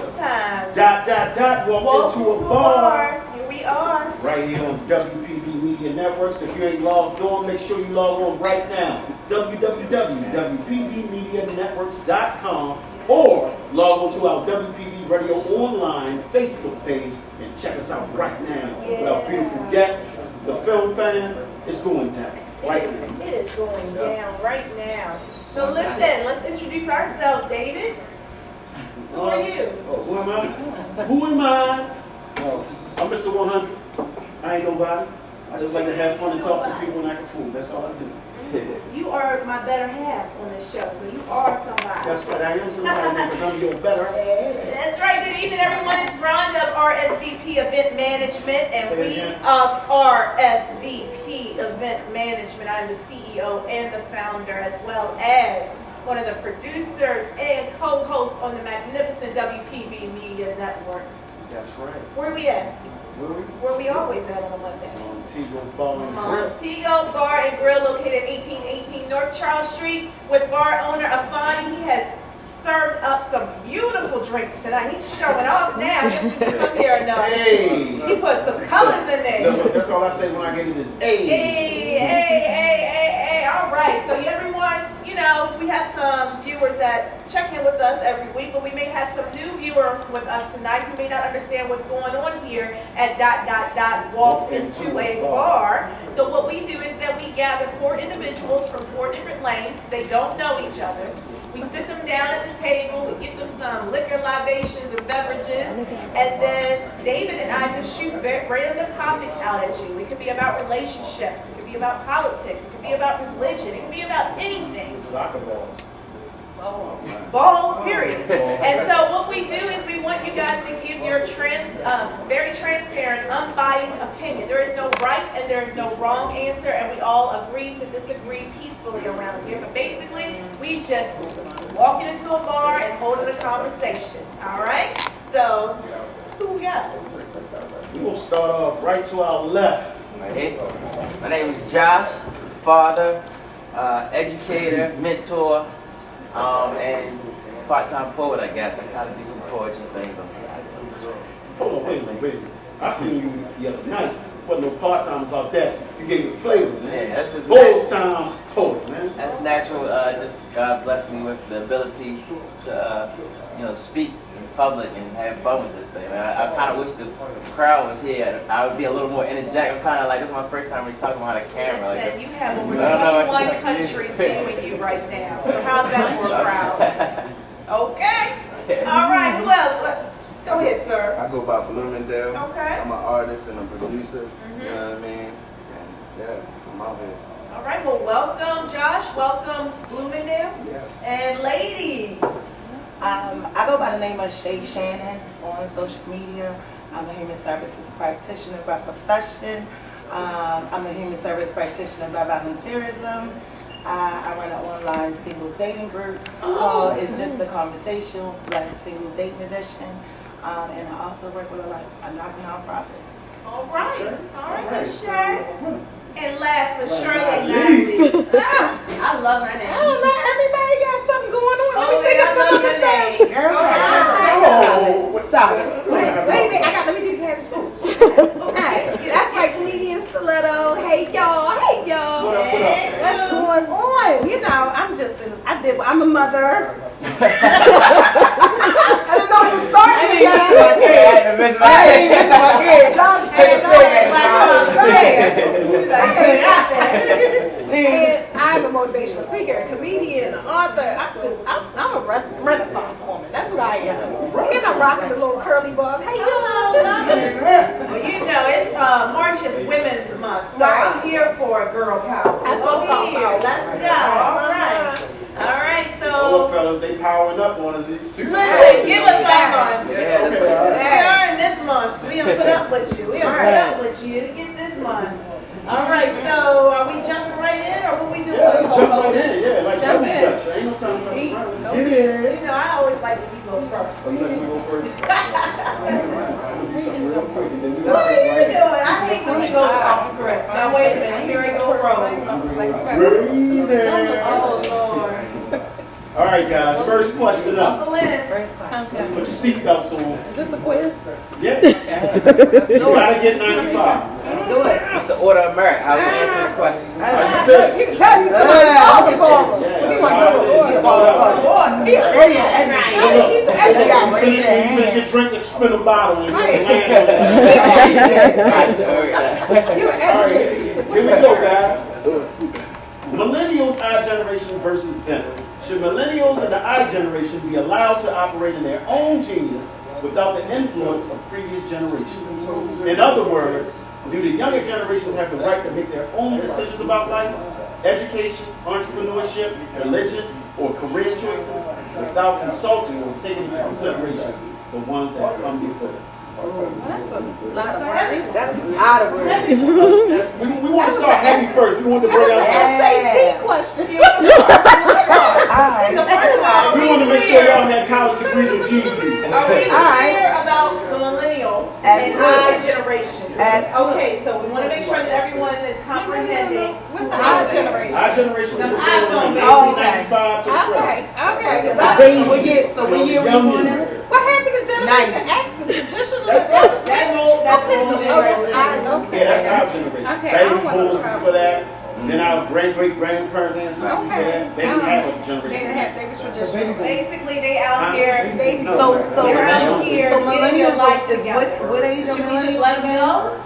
Showtime. Walk into a bar. Here we are. Right here on WPB Media Networks. If you ain't logged on, make sure you log on right now. www.wpbmedianetworks.com or log on to our WPB Radio Online Facebook page and check us out right now. Yeah. With our beautiful guests, the film fan, it's going down right now. It is going down right now. So listen, let's introduce ourselves, David. Who are you? Who am I? Who am I? I'm Mr. 100. I ain't nobody. I just like to have fun and talk to people and act a fool. That's all I do. You are my better half on this show, so you are somebody. That's right. I am somebody because I'm your better half. That's right. Good evening, everyone. It's Ronda of RSVP Event Management, and we of RSVP Event Management. I'm the CEO and the founder, as well as one of the producers and co-hosts on the magnificent WPB Media Networks. That's right. Where we at? Where we always at on a Monday? Montego Bar and Grill. Montego Bar and Grill, located at 1818 North Charles Street, with bar owner Afani. He has served up some beautiful drinks tonight. He's showing off now. Just to come here enough. Hey. He put some colors in there. That's all I say when I get to this. Hey. All right. So everyone, you know, we have some viewers that check in with us every week, but we may have some new viewers with us tonight who may not understand what's going on here at ... Walk into a bar. So what we do is that we gather 4 individuals from 4 different lanes. They don't know each other. We sit them down at the table, we give them some liquor libations and beverages, and then David and I just shoot random topics out at you. It could be about relationships, it could be about politics, it could be about religion, it could be about anything. Soccer balls. Balls, period. And so what we do is we want you guys to give your very transparent, unbiased opinion. There is no right and there is no wrong answer, and we all agree to disagree peacefully around here. But basically, we just walking into a bar and holding a conversation. All right? So, who we got? We're going to start off right to our left. Hey, my name is Josh, father, educator, mentor, and part-time poet, I guess. I kind of do some poetry things on the side. So. Hold on, wait a minute. I seen you the other night. Wasn't no part-time about that. You gave it flavor, man. Yeah, that's just full-time poet, man. That's natural. Just God blessed me with the ability to, speak in public and have fun with this thing. Man, I kind of wish the crowd was here. I would be a little more energetic. I'm kind of like, this is my first time really talking behind a camera. Listen, like you have over 21 countries with you right now. So how's that for a crowd? Okay. All right. Who else? Go ahead, sir. I go by Bloomingdale. Okay. I'm an artist and a producer. You know what I mean? And yeah, I'm out here. All right. Well, welcome, Josh. Welcome, Bloomingdale. Yeah. And ladies. I go by the name of Shae on social media. I'm a human services practitioner by profession. I'm a human service practitioner by volunteerism. I run an online singles dating group called It's Just a Conversation, like Singles Dating Edition. And I also work with a nonprofit. All right. All right, Miss Shae. And last but surely not least. I love her name. I don't know, everybody got something going on. Let me Oh, think I of love something your to say. name. Girl, stop it. Wait a minute, I got, let me do the cabbage food. Alright, that's right, comedian Stiletto. Hey y'all. What up? What's going on? You know, I'm a mother. I didn't know you started it. Josh said and I'm a motivational speaker, comedian, author. I'm a renaissance woman. That's what I am. And I'm rocking the little curly bob. Hey, Well, you know, it's March is Women's Month, so I'm here for a girl power. That's what I'm talking about. Let's go. All right. All right, All so the fellas, they powering up on us. It's super listen, give us that month. We Yeah, earned this month. We done put up with you. We done put up with you to get this month. All right, so are we jumping right in, or what we doing? Yeah, let's jump right in. Yeah, like Jump double in. dutch. Ain't no time to mess around. Let's get it. You know, I always like when you go first. Oh, you let me go first? I'm gonna do something real quick and then do What are you right doing? I hate when he goes off script. Now wait a minute, here I go roll. Crazy. Oh Lord. All All right, guys. First question up. Uncle Lynn. Put your seatbelts on. Is this a quiz? Yeah. You gotta get 95. Do it. What's the order of merit? How we answer the questions? How you feel? You can tell you somebody talking for him. Yeah, What do you that's want how it is. to Hold do? He a very Look, educated. when you finish your drink, and spin a bottle and Right. land on that. You an All right, educated. here we go, guys. Millennials, I generation versus them. Should millennials and the I generation be allowed to operate in their own genius without the influence of previous generations? In other words, do the younger generations have the right to make their own decisions about life, education, entrepreneurship, religion, or career choices without consulting or taking into consideration the ones that come before them? That's a lot of words. We want to start heavy first. We want to bring out. SAT question. So first of all, We want to make sure y'all have college degrees or GED. Are we clear about the millennials and I generation? Absolutely. Okay, so we want to make sure that everyone is comprehending. What's the I generation? Our generation was The born iPhone in baby. 1995 to the present. Okay. So what year we Young born in? years. What happened to Generation 90. X and traditional That's us. establishment? That's old generation. Yeah, that's our generation. Okay, I Baby don't want no boomers trouble. before that. Then our great-great-grandparents and sisters before Okay. that. They didn't have a They generation. didn't have, they were traditional. Basically, they out here, Baby No. they're out here getting their life together. What age are Should we just millennials? let them go?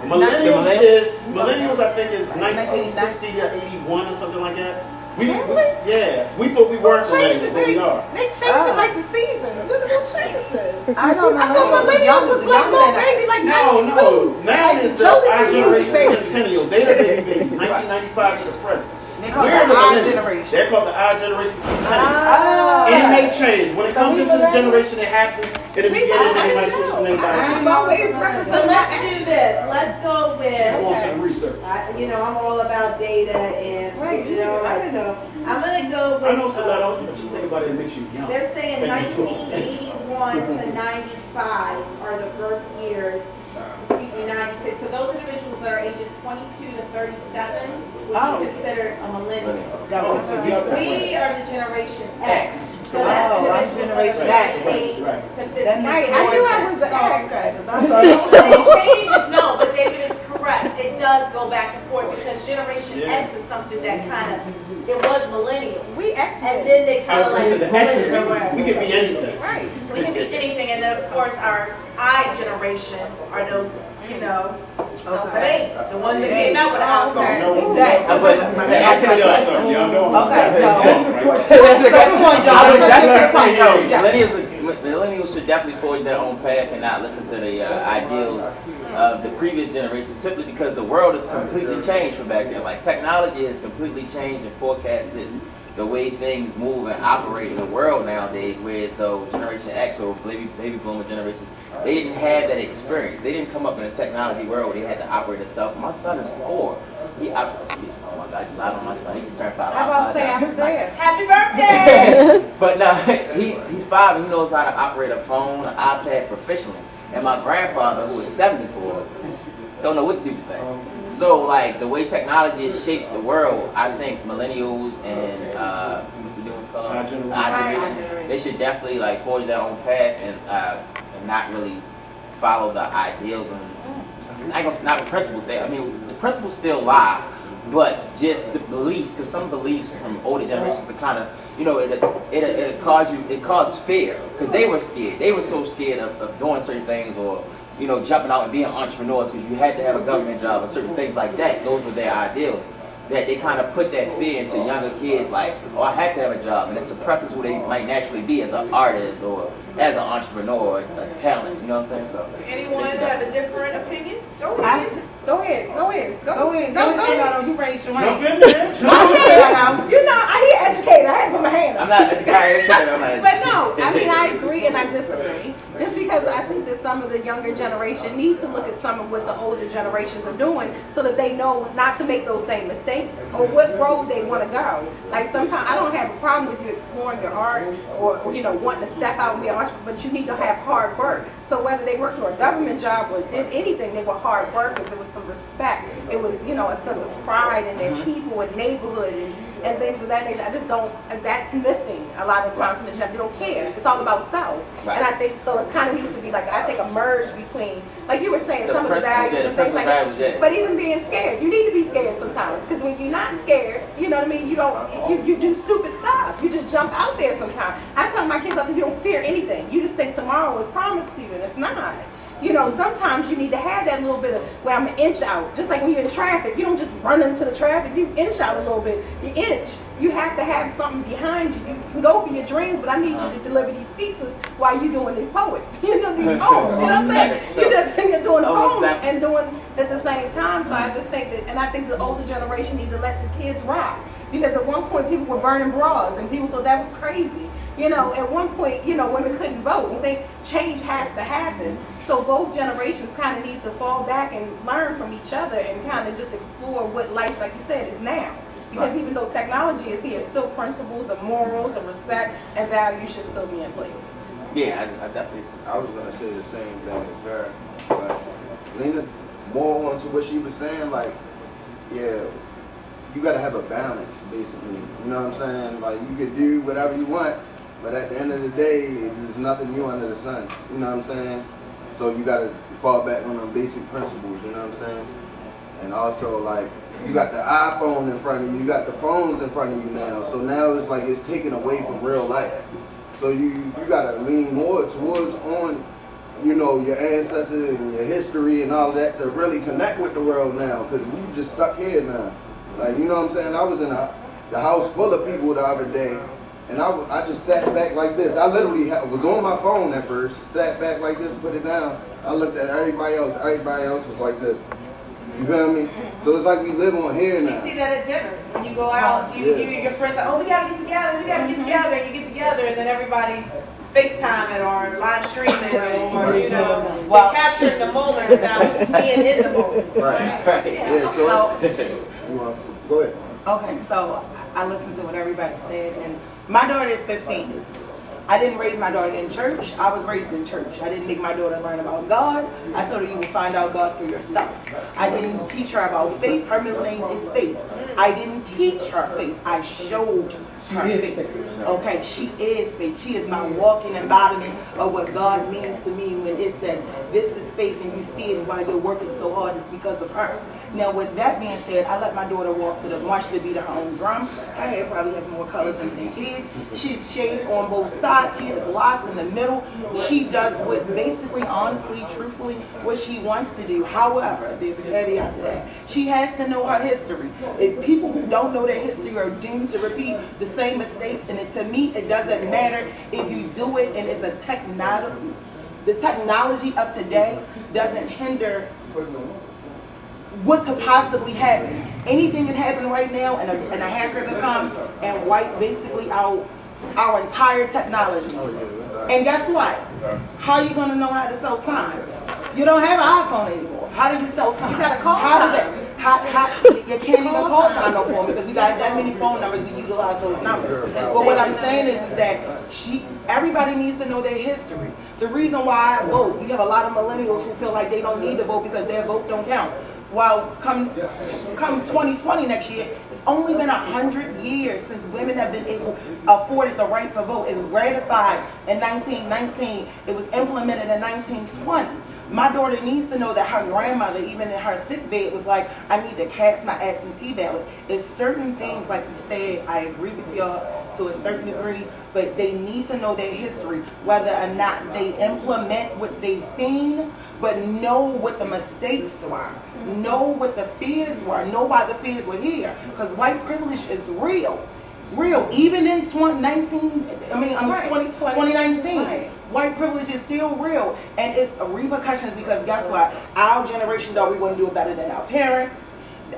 Millennials I think is 1960 to 81 or something like that. We thought we weren't millennials, but we are. They changed it like the seasons. Who changed this? I know I thought millennials was like little baby, like No. 92. Now is the Jonas our and generation Lucy centennials. They the baby babies, 1995 to the present. They call We're it the the I millennials. generation. They're called the I generation centennials. Oh. And it may change. When it comes into the generation it happens, in the beginning they might switch the name back. I'm always So representing let's my do this. Let's go Go with, on to the research. I'm all about data and, so I'm gonna go I know with, Stiletto, but just think about it, it makes you young. they're saying Thank you. 1981 to 95 are the birth years, 96. So those individuals that are ages 22 to 37 would be considered a millennial. Oh, so you have that We right. are the Generation X. So Oh, that's I'm individuals Generation that X. are 8 Right. to 50. That makes I knew I was the X. I'm sorry. It changes, no, but David is correct. It does go back and forth because Generation Yeah. X is something that kind of, it was millennials. We X And then they kind of like Listen, the X's, split we can be anything. Right. We can be anything, and then of course our I generation are those, Okay. the ones that came out with the iPhone. No, Exactly. But to answer Tell your y'all question, something, y'all know. Okay, so- I would definitely say, yo, John. millennials should definitely forge their own path and not listen to the ideals of the previous generation, simply because the world has completely changed from back then. Like, technology has completely changed and forecasted the way things move and operate in the world nowadays, whereas though Generation X or baby boomer generations, they didn't have that experience. They didn't come up in a technology world where they had to operate and stuff. My son is 4. Oh my God, I just lied on my son. He just turned 5. I'm about to say I was there. Happy birthday! But no, he's 5 and he knows how to operate a phone, an iPad professionally. And my grandfather, who is 74, don't know what to do with that. So, like, the way technology has shaped the world, I think millennials and what's the difference called? Our generation. Our generation, they should definitely like forge their own path and not really follow the ideals and I ain't gonna not the principles. I mean, the principles still lie, but just the beliefs. Because some beliefs from older generations are kind of, it caused fear because they were scared. They were so scared of doing certain things or jumping out and being entrepreneurs because you had to have a government job or certain things like that. Those were their ideals. That they kind of put that fear into younger kids, like, oh, I have to have a job, and it suppresses who they might naturally be as an artist or as an entrepreneur, a talent. You know what I'm saying? So. Anyone have a different opinion? Go ahead. Go ahead. Go ahead. Go ahead. You raised your Jump hand. in there. Jump in there. I hear educated. I had to put my hand up. I'm not educated. I'm not But no, I mean, I agree and I disagree. Just because I think that some of the younger generation need to look at some of what the older generations are doing so that they know not to make those same mistakes or what road they want to go. Like sometimes I don't have a problem with you exploring your art or wanting to step out and be an entrepreneur, but you need to have hard work. So whether they worked for a government job or did anything, they were hard workers. There was some respect. It was, a sense of pride in their people and neighborhood and and things of that nature. I just don't, and that's missing a lot of times from the generation. They don't care. It's all about self. Right. And I think so. It kind of needs to be like, I think, a merge between, like you were saying, The some of the principles, values yeah, and the things like principal that. values, yeah. But even being scared, you need to be scared sometimes, because when you're not scared, you know what I mean. You don't, you do stupid stuff. You just jump out there sometimes. I tell my kids, I said, you don't fear anything. You just think tomorrow is promised to you, and it's not. You know, sometimes you need to have that little bit of where I'm an inch out. Just like when you're in traffic, you don't just run into the traffic. You inch out a little bit. You inch. You have to have something behind you. You can go for your dreams, but I need you to deliver these pizzas while you're doing these poets. You know, these poems. You know what I'm saying? You're just you're doing poems and doing at the same time. So I just think that, and I think the older generation needs to let the kids rock. Because at one point people were burning bras and people thought that was crazy. You know, at one point, you know, women couldn't vote. And think change has to happen. So both generations kind of need to fall back and learn from each other and kind of just explore what life, like you said, is now. Because even though technology is here, still principles of morals and respect and values should still be in place. Yeah, I definitely. I was gonna say the same thing as her, but leaning more onto what she was saying, like, yeah, you gotta have a balance, basically. You know what I'm saying? Like, you could do whatever you want, but at the end of the day, there's nothing new under the sun. You know what I'm saying? So you gotta fall back on them basic principles. You know what I'm saying? And also, like, you got the iPhone in front of you, you got the phones in front of you now. So now it's like it's taken away from real life. So you gotta lean more towards on, you know, your ancestors and your history and all of that to really connect with the world now, because you just stuck here now. Like, you know what I'm saying? I was in the house full of people the other day, and I just sat back like this. I literally was on my phone at first, sat back like this, put it down. I looked at everybody else was like this. You feel me? So it's like we live on here now. You see that at dinners. When you go out, you and your friends are, oh, we gotta get together, we gotta get together. You get together, and then everybody's FaceTiming or live streaming or, you know, they're capturing the moment without being in the moment. Right. Yeah, so you want, go ahead. Okay, so I listened to what everybody said, and my daughter is 15. I didn't raise my daughter in church. I was raised in church. I didn't make my daughter learn about God. I told her you will find out God for yourself. I didn't teach her about faith. Her middle name is Faith. I didn't teach her faith. I showed her faith. Okay, she is faith. She is my walking embodiment of what God means to me when it says this is faith and you see it while you're working so hard, it's because of her. Now, with that being said, I let my daughter walk to the march to beat her own drum. Her hair probably has more colors than it is. She's shaved on both sides. She has locks in the middle. She does what basically, honestly, truthfully, what she wants to do. However, there's a caveat to that. She has to know her history. If people who don't know their history are doomed to repeat the same mistakes, and to me, it doesn't matter if you do it and it's a technology. The technology of today doesn't hinder what could possibly happen. Anything can happen right now, and a hacker can come and wipe basically out our entire technology. And guess what? How are you going to know how to tell time? You don't have an iPhone anymore. How do you tell time? You gotta call how time. Does that, how, you can't even call time no more because we got that many phone numbers, we utilize those numbers. But what I'm saying is that everybody needs to know their history. The reason why I vote, you have a lot of millennials who feel like they don't need to vote because their vote don't count. Well, come 2020 next year, it's only been 100 years since women have been afforded the right to vote. It was ratified in 1919. It was implemented in 1920. My daughter needs to know that her grandmother, even in her sick bed, was like, I need to cast my absentee ballot. It's certain things, like you said, I agree with y'all to a certain degree, but they need to know their history, whether or not they implement what they've seen, but know what the mistakes were, know what the fears were, know why the fears were here, because white privilege is real. Even in 2019, Right. White privilege is still real, and it's repercussions because guess what? Our generation thought we wouldn't do it better than our parents.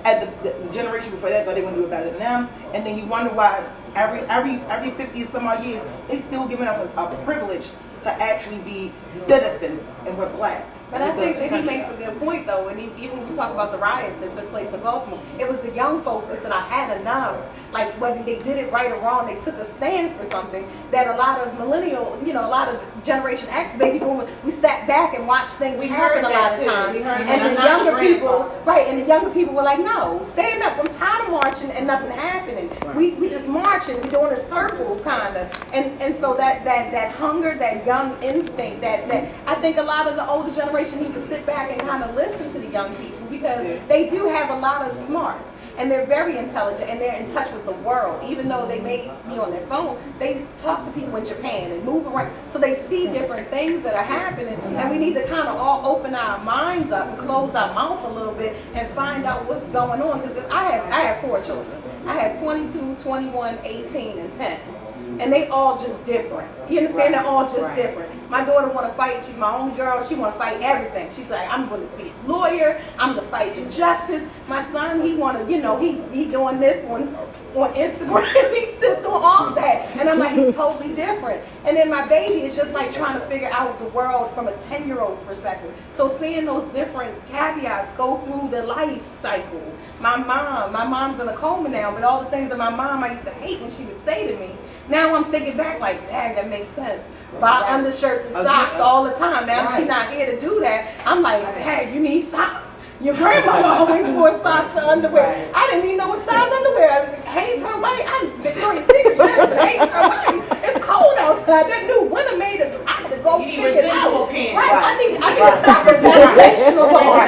And the generation before that thought they wouldn't do it better than them. And then you wonder why every 50 or some odd years, they still giving us a privilege to actually be citizens, and we're black. But I think that he makes a good point though, and even when we talk about the riots that took place in Baltimore, it was the young folks that said, I had enough. Like whether they did it right or wrong, they took a stand for something that a lot of millennial, a lot of Generation X baby boomers, we sat back and watched things happen a lot of times. And the younger people, and the younger people were like, no, stand up. I'm tired of marching and nothing happening. We just marching, we doing it circles kind of. And so that hunger, that young instinct, that I think a lot of the older generation need to sit back and kind of listen to the young people because they do have a lot of smarts. And they're very intelligent and they're in touch with the world. Even though they may be on their phone, they talk to people in Japan and move around. So they see different things that are happening. And we need to kind of all open our minds up and close our mouth a little bit and find out what's going on. Because I have 4 children. I have 22, 21, 18, and 10. And they all just different. You understand? They're all just different. My daughter want to fight. She's my only girl. She want to fight everything. She's like, I'm going to be a lawyer. I'm going to fight injustice. My son, he want to, he doing this on Instagram. He's just doing all that. And I'm like, he's totally different. And then my baby is just like trying to figure out the world from a 10-year-old's perspective. So seeing those different caveats go through the life cycle. My mom's in a coma now, but all the things that my mom I used to hate when she would say to me, now I'm thinking back like, dang, that makes sense. Buy undershirts and socks all the time. Now she's not here to do that. I'm like, dang, you need socks. Your grandmother always wore socks and underwear. I didn't even know what size underwear. Hanes her way. I'm Victoria's Secret, but Hanes her way. It's cold outside. That new winter made it. I had to go figure it out. Right. I need a proper foundational on.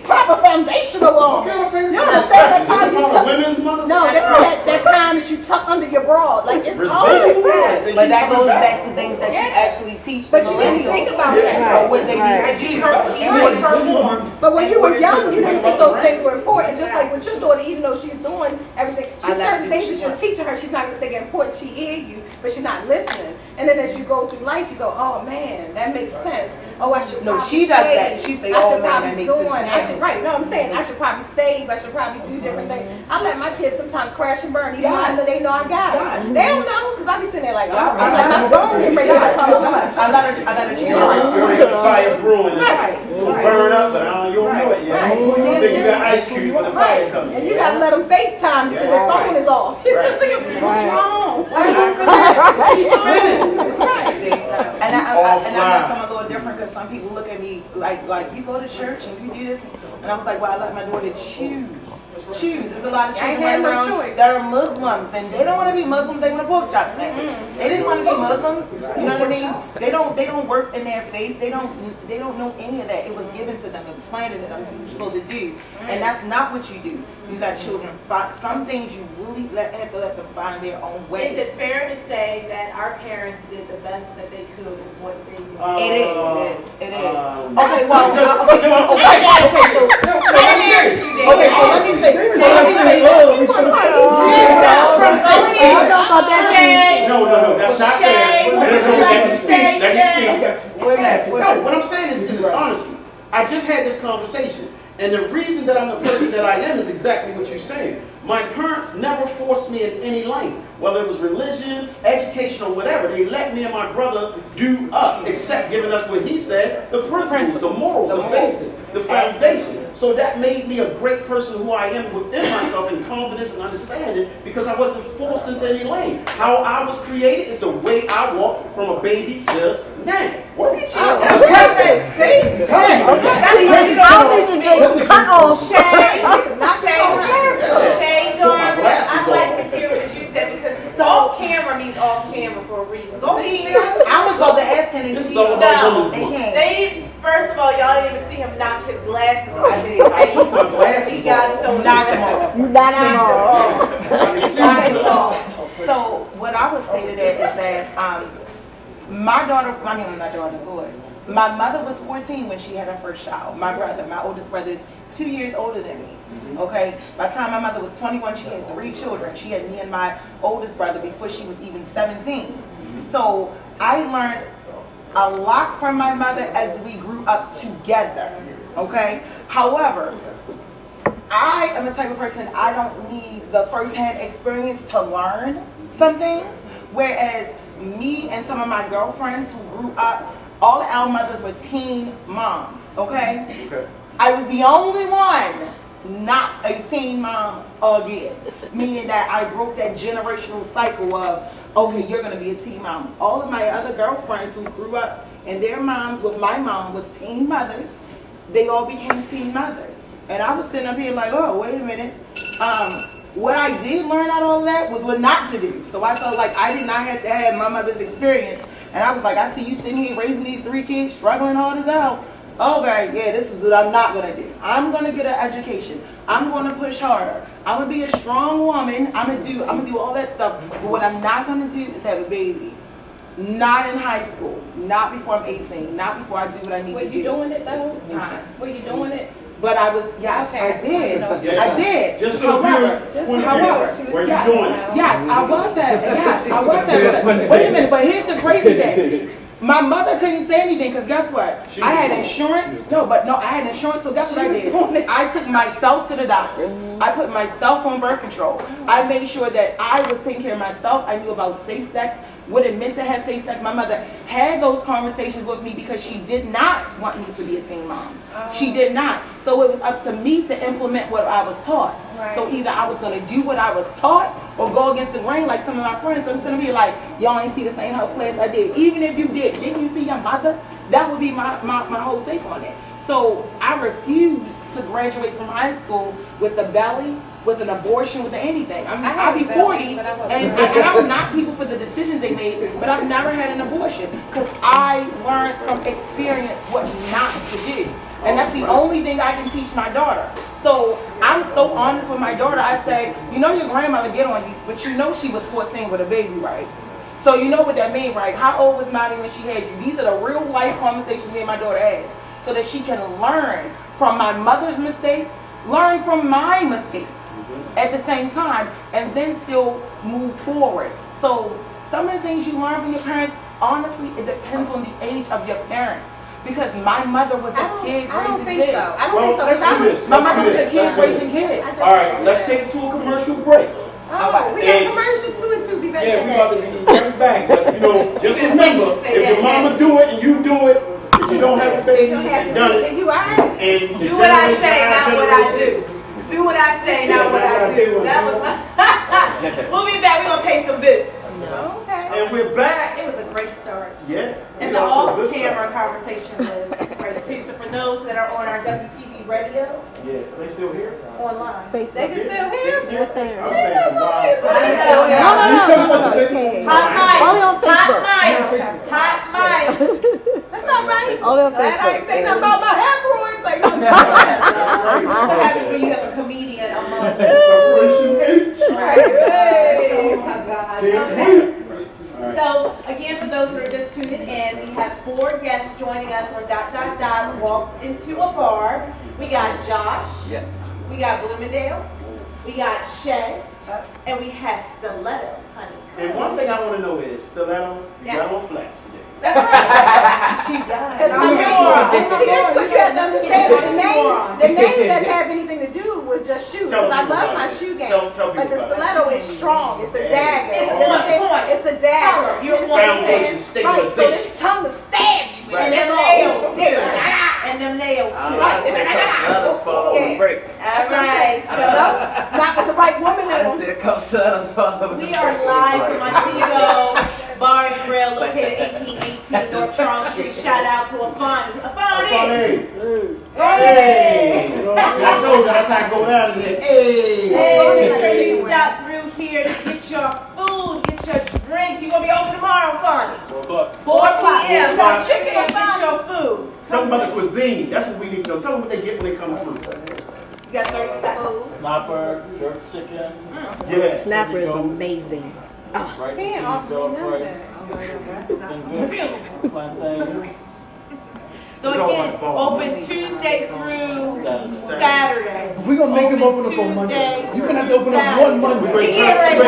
Proper foundational on. You understand that time you tuck? No, that's that kind that you tuck under your bra. Like it's cold. But that goes back to things that you actually teach. But you didn't think about that. What they need. But when you were young, you didn't think those things were important. Just like with your daughter, even though she's doing everything, she's certain things that you're teaching her, she's not going to think are important. She hear you, but she's not listening. And then as you go through life, you go, oh man, that makes sense. Oh, I should probably she does that. She say, oh man, that makes sense. I should probably save. I should probably do different things. I let my kids sometimes crash and burn, even though they know I got it. They don't know, because I be sitting there like, oh, I'm like, my phone get ready to come on. I let her cheat. You're fire brewing. It's going to burn up, but you don't know it yet. You think you got ice cubes when the fire comes. And you got to let them FaceTime because their phone is off. What's wrong? She's spinning. And I guess I'm a little different because some people look at me like you go to church and you do this, and I was like, well, I let my daughter choose. There's a lot of children running around that are Muslims, and they don't want to be Muslims. They want a pork chop sandwich. They didn't want to be Muslims. You know what I mean? They don't work in their faith. They don't know any of that. It was given to them. It was planted to them. What you're supposed to do, and that's not what you do. You got children. Some things you really have to let them find their own way. Is it fair to say that our parents did the best that they could with what they did? It is. Okay, well, let me say. No, that's not fair. Let me speak. No, what I'm saying is honestly, I just had this conversation, and the reason that I'm the person that I am is exactly what you're saying. My parents never forced me in any lane, whether it was religion, education, or whatever. They let me and my brother do us, except giving us what he said, the principles, the morals, the basics, the foundation. So that made me a great person who I am within myself in confidence and understanding because I wasn't forced into any lane. How I was created is the way I walk from a baby to now. Look at you. Shae, I'd like to hear what you said because off camera means off camera for a reason. Go ahead. I was about to ask him. This is all about First of all, y'all didn't even see him knock his glasses off. I took my glasses He got so knocked him off. You got him off. So what I would say to that is that my mother was 14 when she had her first child. My oldest brother is 2 years older than me. Okay? By the time my mother was 21, she had 3 children. She had me and my oldest brother before she was even 17. So I learned a lot from my mother as we grew up together. Okay? However, I am the type of person, I don't need the first-hand experience to learn something. Whereas me and some of my girlfriends who grew up all our mothers were teen moms, okay? Okay. I was the only one not a teen mom again, meaning that I broke that generational cycle of, okay, you're gonna be a teen mom. All of my other girlfriends who grew up and their moms with my mom was teen mothers, they all became teen mothers. And I was sitting up here like, oh, wait a minute. What I did learn out of all that was what not to do. So I felt like I did not have to have my mother's experience. And I was like, I see you sitting here raising these 3 kids, struggling all this out. Okay, yeah, this is what I'm not gonna do. I'm gonna get an education. I'm gonna push harder. I'm gonna be a strong woman. I'm gonna do all that stuff. But what I'm not gonna do is have a baby. Not in high school. Not before I'm 18. Not before I do what I need to do. Were you doing it though? Huh? Were you doing it? But I was, yes, Okay. I did. Yes. I did. Just so the viewers, point of however, view, were you yes. doing it? Yes, I was that. Yes, I was that. But wait a minute, but here's the crazy thing. My mother couldn't say anything because guess what? I had insurance. I had insurance, so guess what I did? I took myself to the doctors. I put myself on birth control. I made sure that I was taking care of myself. I knew about safe sex, what it meant to have safe sex. My mother had those conversations with me because she did not want me to be a teen mom. She did not. So it was up to me to implement what I was taught. Right. So either I was going to do what I was taught or go against the grain like some of my friends. I'm sitting here like, y'all ain't see the same health class I did. Even if you didn't you see your mother? That would be my whole take on it. So I refused to graduate from high school with a belly, with an abortion, with anything. I'll be 40, and I would knock people for the decisions they made, but I've never had an abortion because I learned from experience what not to do. And that's the only thing I can teach my daughter. So I'm so honest with my daughter. I say, you know your grandmother get on you, but you know she was 14 with a baby, right? So you know what that means, right? How old was Mommy when she had you? These are the real life conversations me and my daughter had. So that she can learn from my mother's mistakes, learn from my mistakes at the same time, and then still move forward. So some of the things you learn from your parents, honestly, it depends on the age of your parent. Because my mother was a kid I don't raising think kids. so. I don't Well, think so. let's do this. My Let's mother do was a this. kid Let's do raising this. kids. All right, let's take it to a commercial break. Oh, we got And- commercial too and two. Be ready Yeah, for we about to that. be right back. But you know, just remember, if your mama do it and you do it, but you don't have a baby You don't have and to done do it, it. You all right? and the Do what I generation say, after not what I generation- do. Do what I say, not what I do. That was my. We'll be back. We're gonna pay some bills. Okay. And we're back. It was a great start. Yeah. And we the got some good stuff. off-camera conversation was great too. So for those that are on our WPV radio Yeah, they still here? online, They can still hear? I'm saying some wild Yeah, stuff. yeah. Can you tell me what the big- hot mic, Only on Facebook. hot mic. That's all right. Only on Glad I ain't say nothing about my hemorrhoids. Like, no. What happens when you have a comedian amongst Operation H. Oh my God. Can't wait. All right. So again, for those who are just tuning in, we have 4 guests joining us on ... walked into a bar. We got Josh, Yeah. we got Bloomingdale, we got Shae, and we have Stiletto, honey. And one thing I want to know is, Stiletto, you got on flats today. That's right. She does. Because my name, see, this is what you have to understand. The name doesn't have anything to do with just shoes. Tell Because I people love about my it. shoe game. Tell people But the about it. stiletto is strong. It's a dagger. It's You understand? point. It's a dagger. Tell her. You understand what I'm Foundation saying? Right, so stabilization. this tongue will stab you. with And it. them That's all. nails too. And them nails I too. don't know, I said a couple stilettos fall over Yeah. the break. That's right. So, So not with the right woman. I done said a couple stilettos fall over the we break. are live from Montego Bar and Grill located 1818 North Charles Street. Shout out to Afani. Afani! Hey. Hey! See, I told you that's how I go down here. Hey. Hey, make sure you stop through here to get your food, get your drinks. You gonna be open tomorrow, Afani? 4 p.m. We got chicken, Get Afani. your food. Tell them about the cuisine. That's what we need to know. Tell them what they get when they come through. You got 30 seconds. Snapper, jerk chicken, Yeah. Snapper is amazing. rice Can't and offer peas, jollof me rice, Beautiful. and plantain. So It's all again, about balls. open Tuesday through Saturday. Saturday. We're gonna make them open up on Monday. You're gonna have to open up one Monday. We get ready. We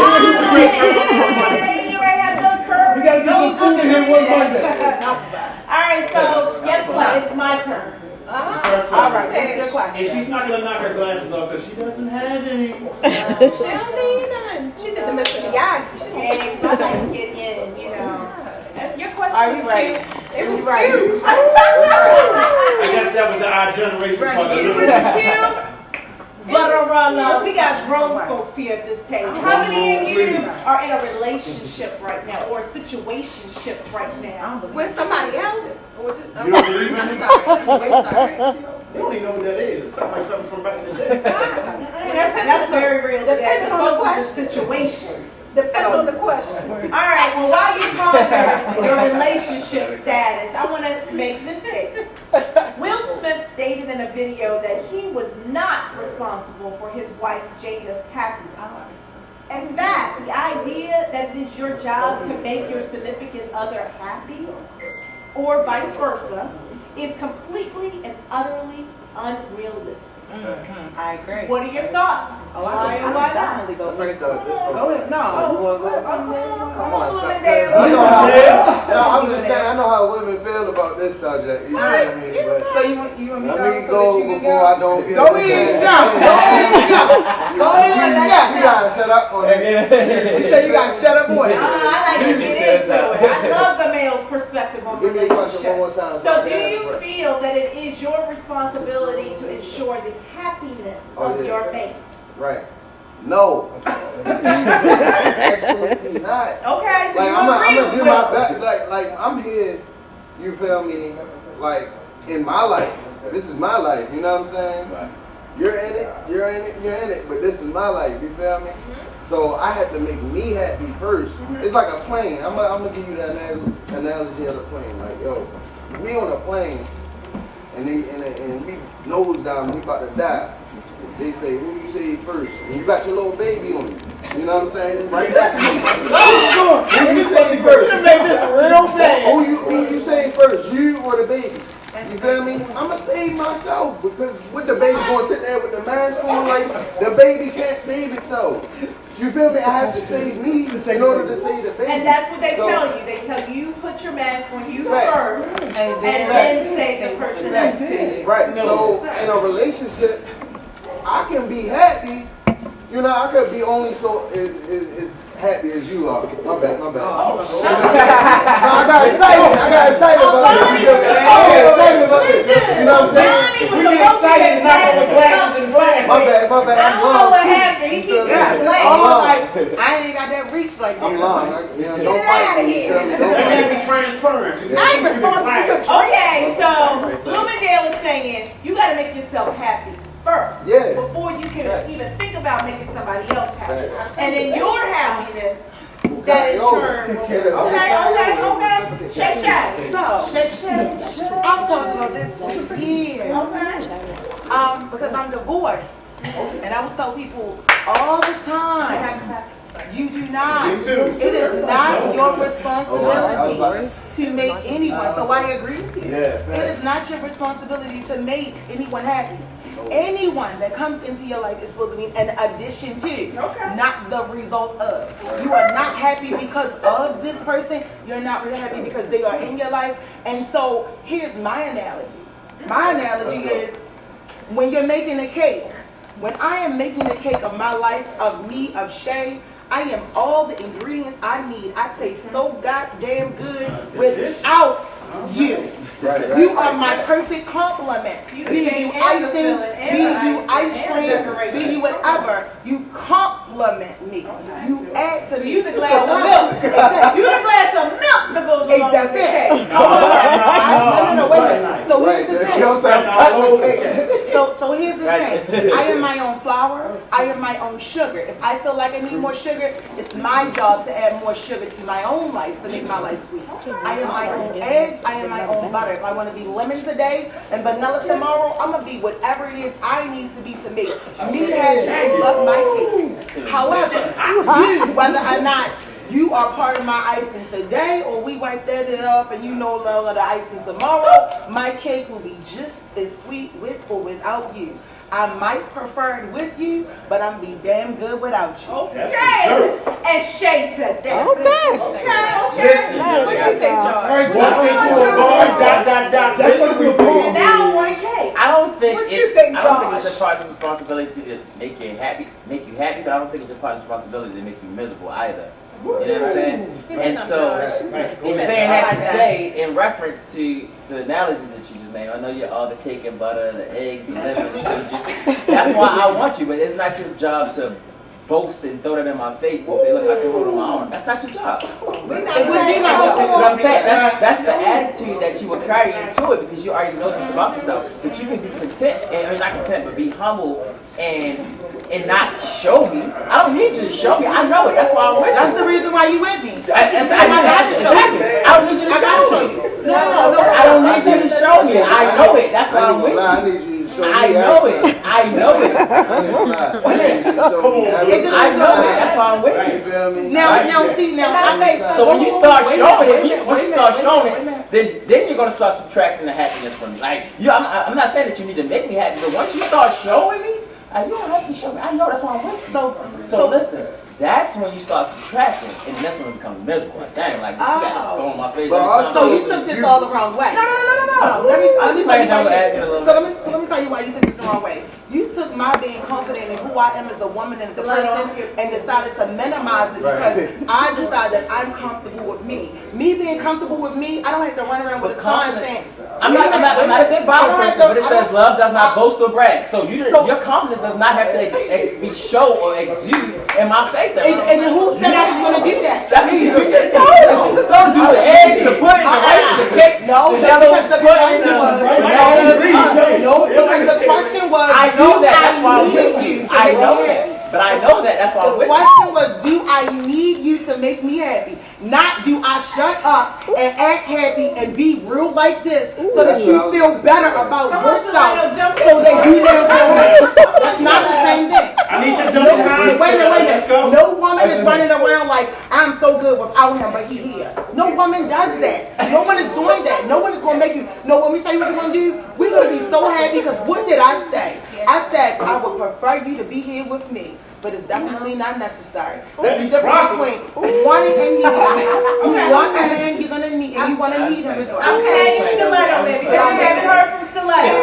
We gotta get some food in here one Monday. All right, so guess what? It's my turn. All right, what's your And question? she's not gonna knock her glasses off because she doesn't have any. She don't need none. She did the Mr. Miyagi. She Okay, 'cause I like to get in, you know. Your question Are we is ready? cute. It was Right. cute. I guess that was the our generation part. It was cute. But we got grown folks here at this table. How many of you are in a relationship right now or a situationship right now? With somebody else? Or just, You don't believe in it? I'm sorry. You don't even know what that is. It sounds like something from back in the day. That's very real today. Depending on the Folks question. in situations. Depending on the question. All right, well, while you ponder your relationship status, I want to make this statement. Will Smith stated in a video that he was not responsible for his wife Jada's happiness. In fact, the idea that it is your job to make your significant other happy, or vice versa, is completely and utterly unrealistic. I agree. What are your thoughts? I can definitely go first. Go ahead. No. Come on, stop. Dale. I know how, I'm just saying, I know how women feel about this subject. You know what I mean? But So you want me let to me go before I don't get Go ahead, Go ahead, You gotta shut up on this. You say you got to shut up, boy. I like to get into it. I love the male's perspective on Give me a question one more relationships. time. So do you feel that it is your responsibility to ensure the happiness of your mate? Right. No. Absolutely not. Okay, so Like you I'm agree gonna with do my Will. best. Like I'm here. You feel me? Like in my life. This is my life. You know what I'm saying? Right. You're in it. You're in it. You're in it. But this is my life. You feel me? So I have to make me happy first. It's like a plane. I'm gonna give you the analogy of a plane. Like yo, we on a plane, and we nose down. We about to die. They say, who you say first? And you got your little baby on you. You know what I'm saying? Right next to you. Who you say first? You make this real bad. Who you say first? You or the baby? You feel me? I'ma save myself because with the baby going to sit there with the mask on, like the baby can't save itself. You feel me? I have to save me in order to save the baby. And that's what they So- tell you. They tell you put your mask on you Facts. first, and then save the person next to you. Right. So in a relationship, I can be happy. You know, I could be only so as happy as you are. My bad. So I got excited about this. You know what I'm saying? We get excited now with glasses and glasses. My bad. I'm I don't know long. what happened. He keep Yeah. getting played. I ain't got that reach like I'm that. long. You know, don't Get fight outta me. here. You feel me? You Don't can't fight be me. transparent. You I ain't can responsible for your Okay, so Bloomingdale is saying you got to make yourself happy first, Yeah. before you can Right. even think about making somebody else happy. Right. And in your happiness, that in turn will. Okay. Shay. I'm talking about this for years. Okay. Because I'm divorced. And I would tell people all the time, you do not. Me too. It is not your responsibility to make anyone. So I agree with you. Yeah. It is not your responsibility to make anyone happy. Anyone that comes into your life is supposed to be an addition to, not the result of. You are not happy because of this person. You're not really happy because they are in your life. And so here's my analogy. My analogy is when you're making a cake. When I am making a cake of my life, of me, of Shae, I am all the ingredients I need. I taste so goddamn good without you. Right. You are my perfect complement. Be you icing, be you ice cream, be you whatever. You compliment me. You add to me. You the glass of milk. You the glass of milk that goes along with That's the it. cake. No, wait a minute. So here's the thing. So here's the thing. I am my own flour. I am my own sugar. If I feel like I need more sugar, it's my job to add more sugar to my own life to make my life sweet. I am my own eggs. I am my own butter. If I want to be lemon today and vanilla tomorrow, I'm going to be whatever it is I need to be to make me happy and love my cake. However, you, whether or not you are part of my icing today or we wipe that off and you no longer the icing tomorrow, my cake will be just as sweet with or without you. I might prefer it with you, but I'm be damn good without you. Okay. And Shae said that. Okay. Listen. What you think, George? Walk into a bar, That's what we're And now I want a cake. I don't think What you it's. think, I don't think Josh? it's a partner's responsibility to make you happy, but I don't think it's a partner's responsibility to make you miserable either. You know what I'm saying? And so, in saying that to say, in reference to the analogies that you just named, I know you're all the cake and butter, the eggs, the liver, the sugar. That's why I want you, but it's not your job to boast and throw that in my face and say, look, I can hold on my own. That's not your job. We're not You know what I'm saying? That's the attitude that you will carry into it because you already know this about yourself. But you can be content, I mean not content, but be humble and not show me. I don't need you to show me. I know it. That's why I'm with you. That's the reason why you with me. I don't need you to show me. No. I don't need you to show me. I know it. That's why I'm with you. I need you to show me. I know it. I know it. I know it. That's why I'm with you. You feel me? Now, So when you start showing it, once you start showing it, then you're gonna start subtracting the happiness from me. Like I'm not saying that you need to make me happy, but once you start showing me, you don't have to show me. I know that's why I'm with you. So listen. That's when you start subtracting, and that's when it becomes miserable. Like, dang, like, you got to throw in my face. So you took this all the wrong way. No. Let me tell you why let me tell you why you took this the wrong way. You took my being confident in who I am as a woman and as a person and decided to minimize it because I decided that I'm comfortable with me. Me being comfortable with me, I don't have to run around with a sign saying. I'm not a big Bible person, but it says love does not boast or brag. So your confidence does not have to be show or exude in my face. And who said I was going to do that? That's what you just told us. You just told us do the eggs, the pudding, the rice, the cake. No, the question was, I know that. That's why I'm with you. I know that. But I know that. That's why I'm with you. The question was, do I need you to make me happy? Not do I shut up and act happy and be real like this so that you feel better about yourself so that you don't feel happy. That's not the same thing. I need you to jump behind. Wait a minute. No woman is running around like, I'm so good without him, but he here. No woman does that. No one is doing that. No one is going to make you. No, when we say what we're going to do, we're going to be so happy because what did I say? I said, I would prefer you to be here with me. But it's definitely not necessary. There's a difference between wanting and needing. You want a man, you're gonna need, and you want to need him as well. Okay, Stiletto, baby. I haven't heard from Stiletto.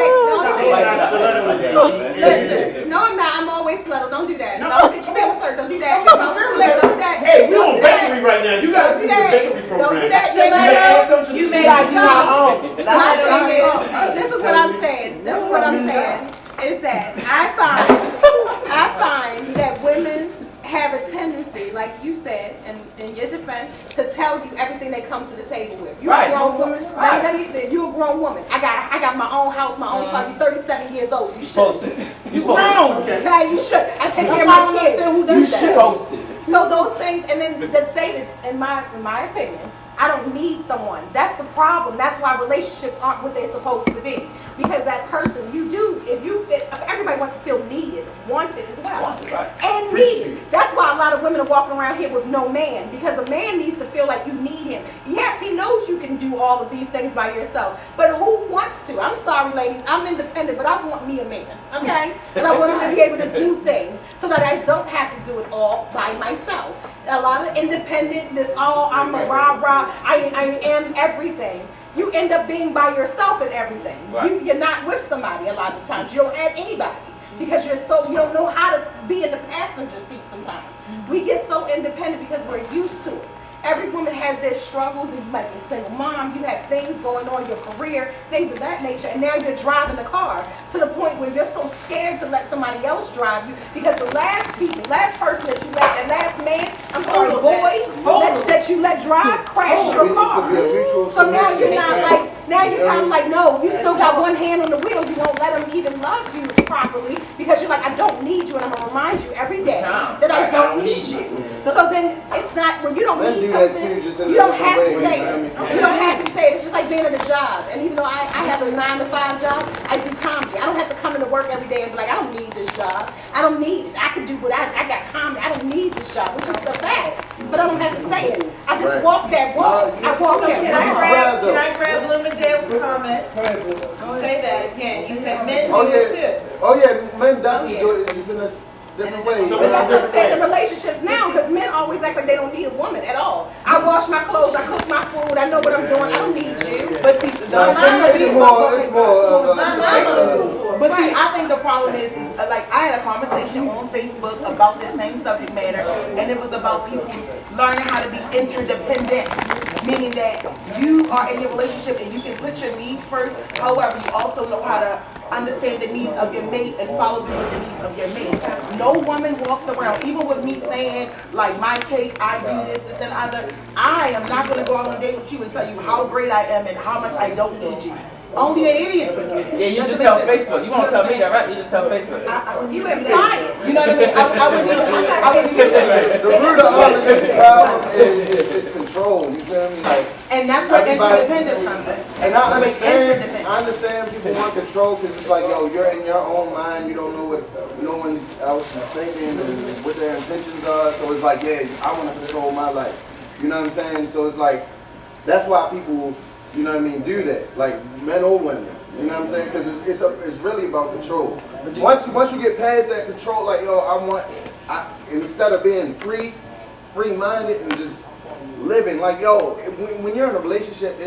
Listen, no, I'm not. I'm always Stiletto. Don't do that. Don't get your feelings hurt. Don't do that. Don't do that. Hey, we on bakery right now. You gotta do the bakery program. Don't do that. You may not do our own. This is what I'm saying. This is what I'm saying. Is that I find that women have a tendency, like you said, in your defense, to tell you everything they come to the table with. You're a grown woman. Let me say, you're a grown woman. I got my own house, my own car. You're 37 years old. You should. You're grown. Okay, you should. I take care of my kids. You supposed to. So those things, and then to say that, in my opinion, I don't need someone. That's the problem. That's why relationships aren't what they're supposed to be. Because that person, everybody wants to feel needed, wanted as well. And needed. That's why a lot of women are walking around here with no man. Because a man needs to feel like you need him. Yes, he knows you can do all of these things by yourself. But who wants to? I'm sorry, ladies. I'm independent, but I want me a man. Okay? And I want him to be able to do things so that I don't have to do it all by myself. A lot of independent, I'm a rah-rah, I am everything. You end up being by yourself in everything. Right. You're not with somebody a lot of times. You don't have anybody because you don't know how to be in the passenger seat sometimes. We get so independent because we're used to it. Every woman has their struggles. You might be a single mom. You have things going on in your career, things of that nature. And now you're driving the car to the point where you're so scared to let somebody else drive you because the last person that you let, that last man, that you let drive crashed your car. So now you're not like, now you're kind of like, no, you still got one hand on the wheel. You won't let him even love you properly because you're like, I don't need you, and I'm going to remind you every day that I don't need you. So then it's not, when you don't need something, you don't have to say it. You don't have to say it. It's just like being at a job. And even though I have a 9-to-5 job, I do comedy. I don't have to come into work every day and be like, I don't need this job. I don't need it. I can do what I got comedy. I don't need this job, which is the fact. But I don't have to say it. I just walk that walk. I walk that walk. Can I grab Bloomingdale's comment? Say that again. You said men do it too. Oh yeah, men definitely do it. different ways. So But that's what I'm saying in Right. relationships now, because men always act like they don't need a woman at all. I wash my clothes, I cook my food, I know what I'm doing, I don't need you. But see, It's more but see, I think the problem is, like, I had a conversation on Facebook about this same subject matter, and it was about people learning how to be interdependent, meaning that you are in your relationship and you can put your needs first. However, you also know how to understand the needs of your mate and follow through with the needs of your mate. No woman walks around, even with me saying, like, my cake, I do this and other. I am not going to go out on a date with you and tell you how great I am and how much I don't need you. Only an idiot would do that. Yeah, you just tell Facebook. You won't tell me that, right? You just tell Facebook. You implying. You know what I mean? I wouldn't even the root of all of this problem is control. You feel me? Like, and that's where everybody- interdependence comes in. and I understand people want control because it's like, yo, you're in your own mind. You don't know what no one else is thinking and what their intentions are. So it's like, yeah, I want to control my life. You know what I'm saying? So it's like, that's why people, you know what I mean, do that. Like men or women. You know what I'm saying? Because it's really about control. Once you get past that control, like, yo, instead of being free-minded and just living, like, yo, when you're in a relationship,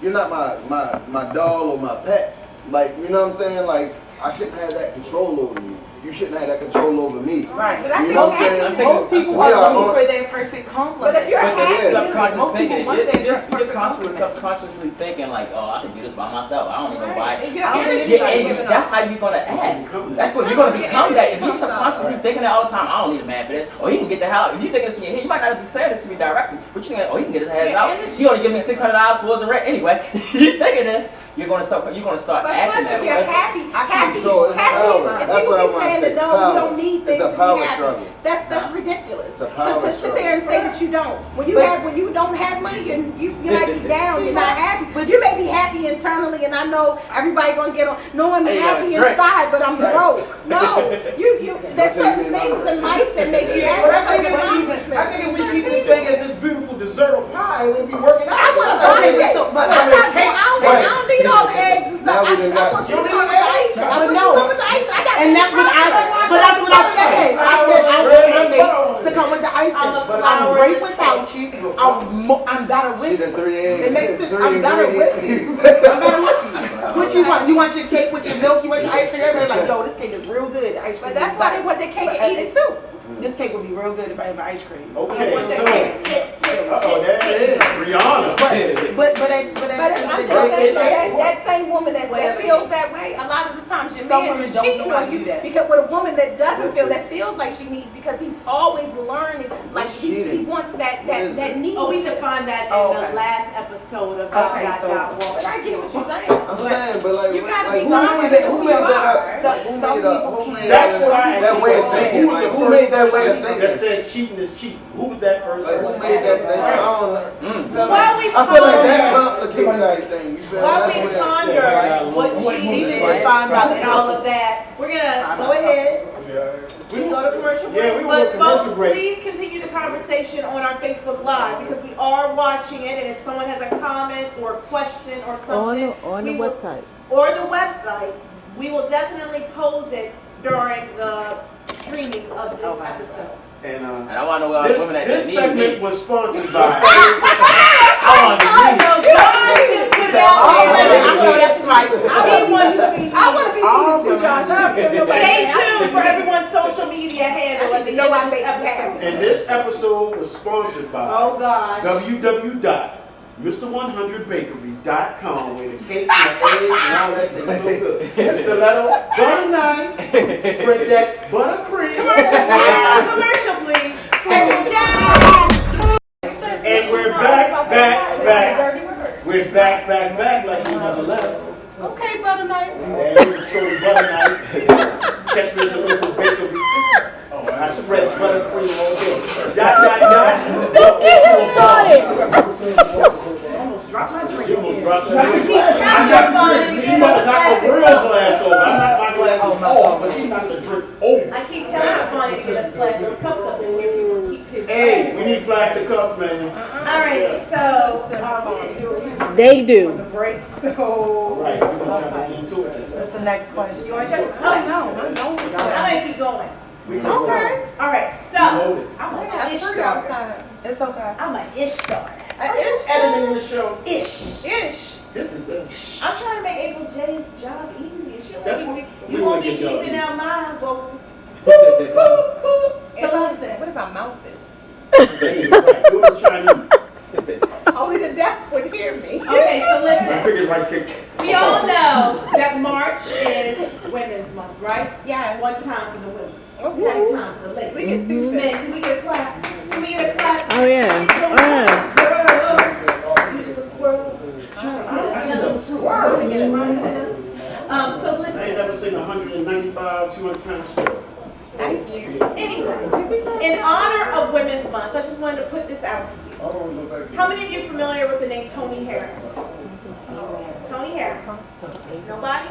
you're not my doll or my pet. Like, you know what I'm saying? Like, I shouldn't have that control over you. You shouldn't have that control over me. Right. But I You know what I'm think saying? Most people are looking for their perfect complement. But if you're But happy, that's subconscious most thinking. people want their You're perfect constantly complement. subconsciously thinking like, oh, I can do this by myself. I don't even know why. Your I don't energy think Yeah, is and giving that's off. how you're gonna act. That's what you're gonna become. That if you're subconsciously thinking that all the time, I don't need a man for this. Or he can get the hell. If you thinking this in your head, you might not be saying this to me directly, but you think, oh, he can get his ass out. He only give me $600 towards the rent anyway. You thinking this? You're gonna start But acting plus, that if you're way. happy, So it's power. if That's people what I keep wanna saying say. that no, Power. you don't need things It's a to power be happy, struggle. that's ridiculous. It's a power To sit there and say that you don't. When you don't have money, you might be down, you're not happy. But you may be happy internally, and I know everybody gonna get on. No, I'm Hey, happy Drake. inside, but I'm broke. No, there's certain things in life that make you happy. But I think certain if we keep this thing as this beautiful dessert of pie, it would be working out. I want to buy it. I don't need all the eggs and stuff. Now we done got- I want you to come with the ice. I want you to come with the ice. I got And that's what I said. I want my mate to come with the icing. I'm great without you. I'm better with See you. the three It makes eggs, it, I'm better with you. I'm better with you. What you want? You want your cake with your milk? You want your ice cream? Everybody's like, yo, this cake is real good. The ice cream But that's is why better. they want their cake But and eat it too. This cake would be real good if I had my ice cream. Okay, so, there it is, Rihanna. But I'm just saying that same woman that feels that way, a lot of the times your Some man women is don't cheating know how on to you do that. because with a woman that doesn't feel that feels like she needs because he's always learning like What's he cheating? wants that What is it? need. Oh, we defined that in Okay. the last episode of Okay, so- But I get what you're saying. I'm saying, but like, You gotta like be who fine made with that? Who who made you that are. up? Who made up? Who made That's what I that way of asked. thinking? Who was Like, the who made that first way of person that thinking? said cheating is cheating? Who was that first Like, who person? made that thing? I don't know. While we I feel like that ponder- complicates everything. You feel me? While That's we where- ponder what cheating is about and all of that, we're gonna go ahead. We can go to commercial break. Yeah, we will go But commercial folks, break. please continue the conversation on our Facebook Live because we are watching it. And if someone has a comment or question or something, On the we will- website. or the website, we will definitely pose it during the streaming of this episode. And And I want to know where all the women that this need segment me. was sponsored by. I want to be So Josh just put it out there. I know that's right. He wants to be. I want to be needed too, Josh. Stay tuned for everyone's social media handle at the end of this episode. And this episode was sponsored by Oh gosh. www.mr100bakery.com where the cakes and the eggs and all that tastes so good. Stiletto butter knife, spread that buttercream. Commercial, please. And we're back. We're back like we never left. Okay, butter knife. And we show the butter knife. Catch me at your local bakery. I spread buttercream all day. Don't get him started. Almost dropped my drink. She almost dropped her drink. Keep I tapping got your the phone drink. and She get must us knock a plastic real cup. glass over. I knocked my glasses off, but she knocked the drink over. I keep telling the Bonnie to get us plastic cups up in here. People keep his. Hey, we need plastic cups, man. All right, so They do. Break. So Right, we're gonna jump into it. what's the next question? you want to check? Oh, no, I don't. I'm gonna keep going. We Okay. All right, so Loaded. I'm I an got ish three daughter. outside. It's okay. I'm an ish daughter. Editing the show. Ish. Ish. This is the. I'm trying to make April J's job easier. She'll That's let what me, we you won't wanna be get y'all keeping easy. out my vocals. If So I- listen. What if I mouth it? Dang, right. Do it in Chinese. Only the deaf would hear me. Okay, so listen. Cricket rice cake. We all know that March is Women's Month, right? Yes. One time for the women. Okay. One time for the ladies. We get two Men, can we get a clap? Can we get a clap? Oh, yeah. Squirrel. You just a squirrel. I just a squirrel. We get it right to So I ain't listen. never seen a 195, 200-pound squirrel. Thank you. Anyway, in honor of Women's Month, I just wanted to put this out to you. How many of you familiar with the name Tony Harris? Tony Harris. Nobody?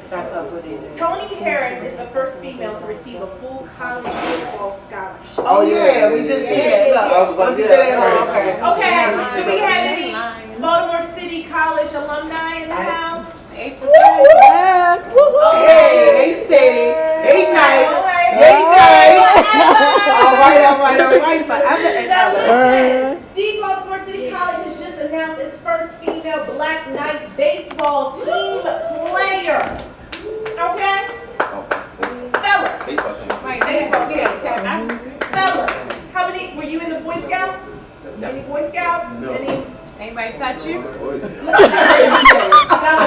That's us what they do. Tony Harris is the first female to receive a full college football scholarship. Oh yeah, we just did that. I was like, yeah. Okay, do we have any Baltimore City College alumni in the house? Yes. Woo-hoo. Hey, they said it. They nice. They nice. All right. Forever and So ever. listen, the Baltimore City College has just announced its first female Black Knights baseball team player. Okay? Fellas. Baseball team. Right, baseball, yeah. Fellas, how many, were you in the Boy Scouts? Any Boy Scouts? No. Any? Anybody touch you? That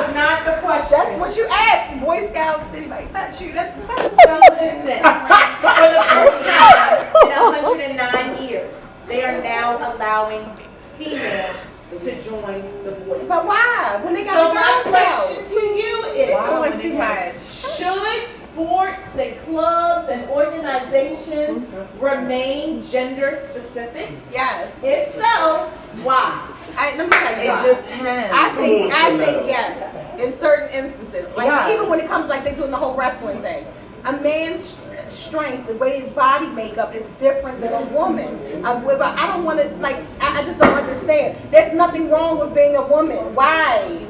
was not the question. That's what you asked. Boy Scouts, did anybody touch you? That's the same. So listen, for the first time in 109 years, they are now allowing females to join the Boy Scouts. But why? When they So got my Girl question Scouts? to you is, Doing too much. should sports and clubs and organizations remain gender specific? Yes. If so, why? Let me tell you It why. depends. I think Stiletto. yes. In certain instances, like Yeah. even when it comes like they're doing the whole wrestling thing, a man's strength, the way his body makeup is different than a woman. I don't want to I just don't understand. There's nothing wrong with being a woman. Why?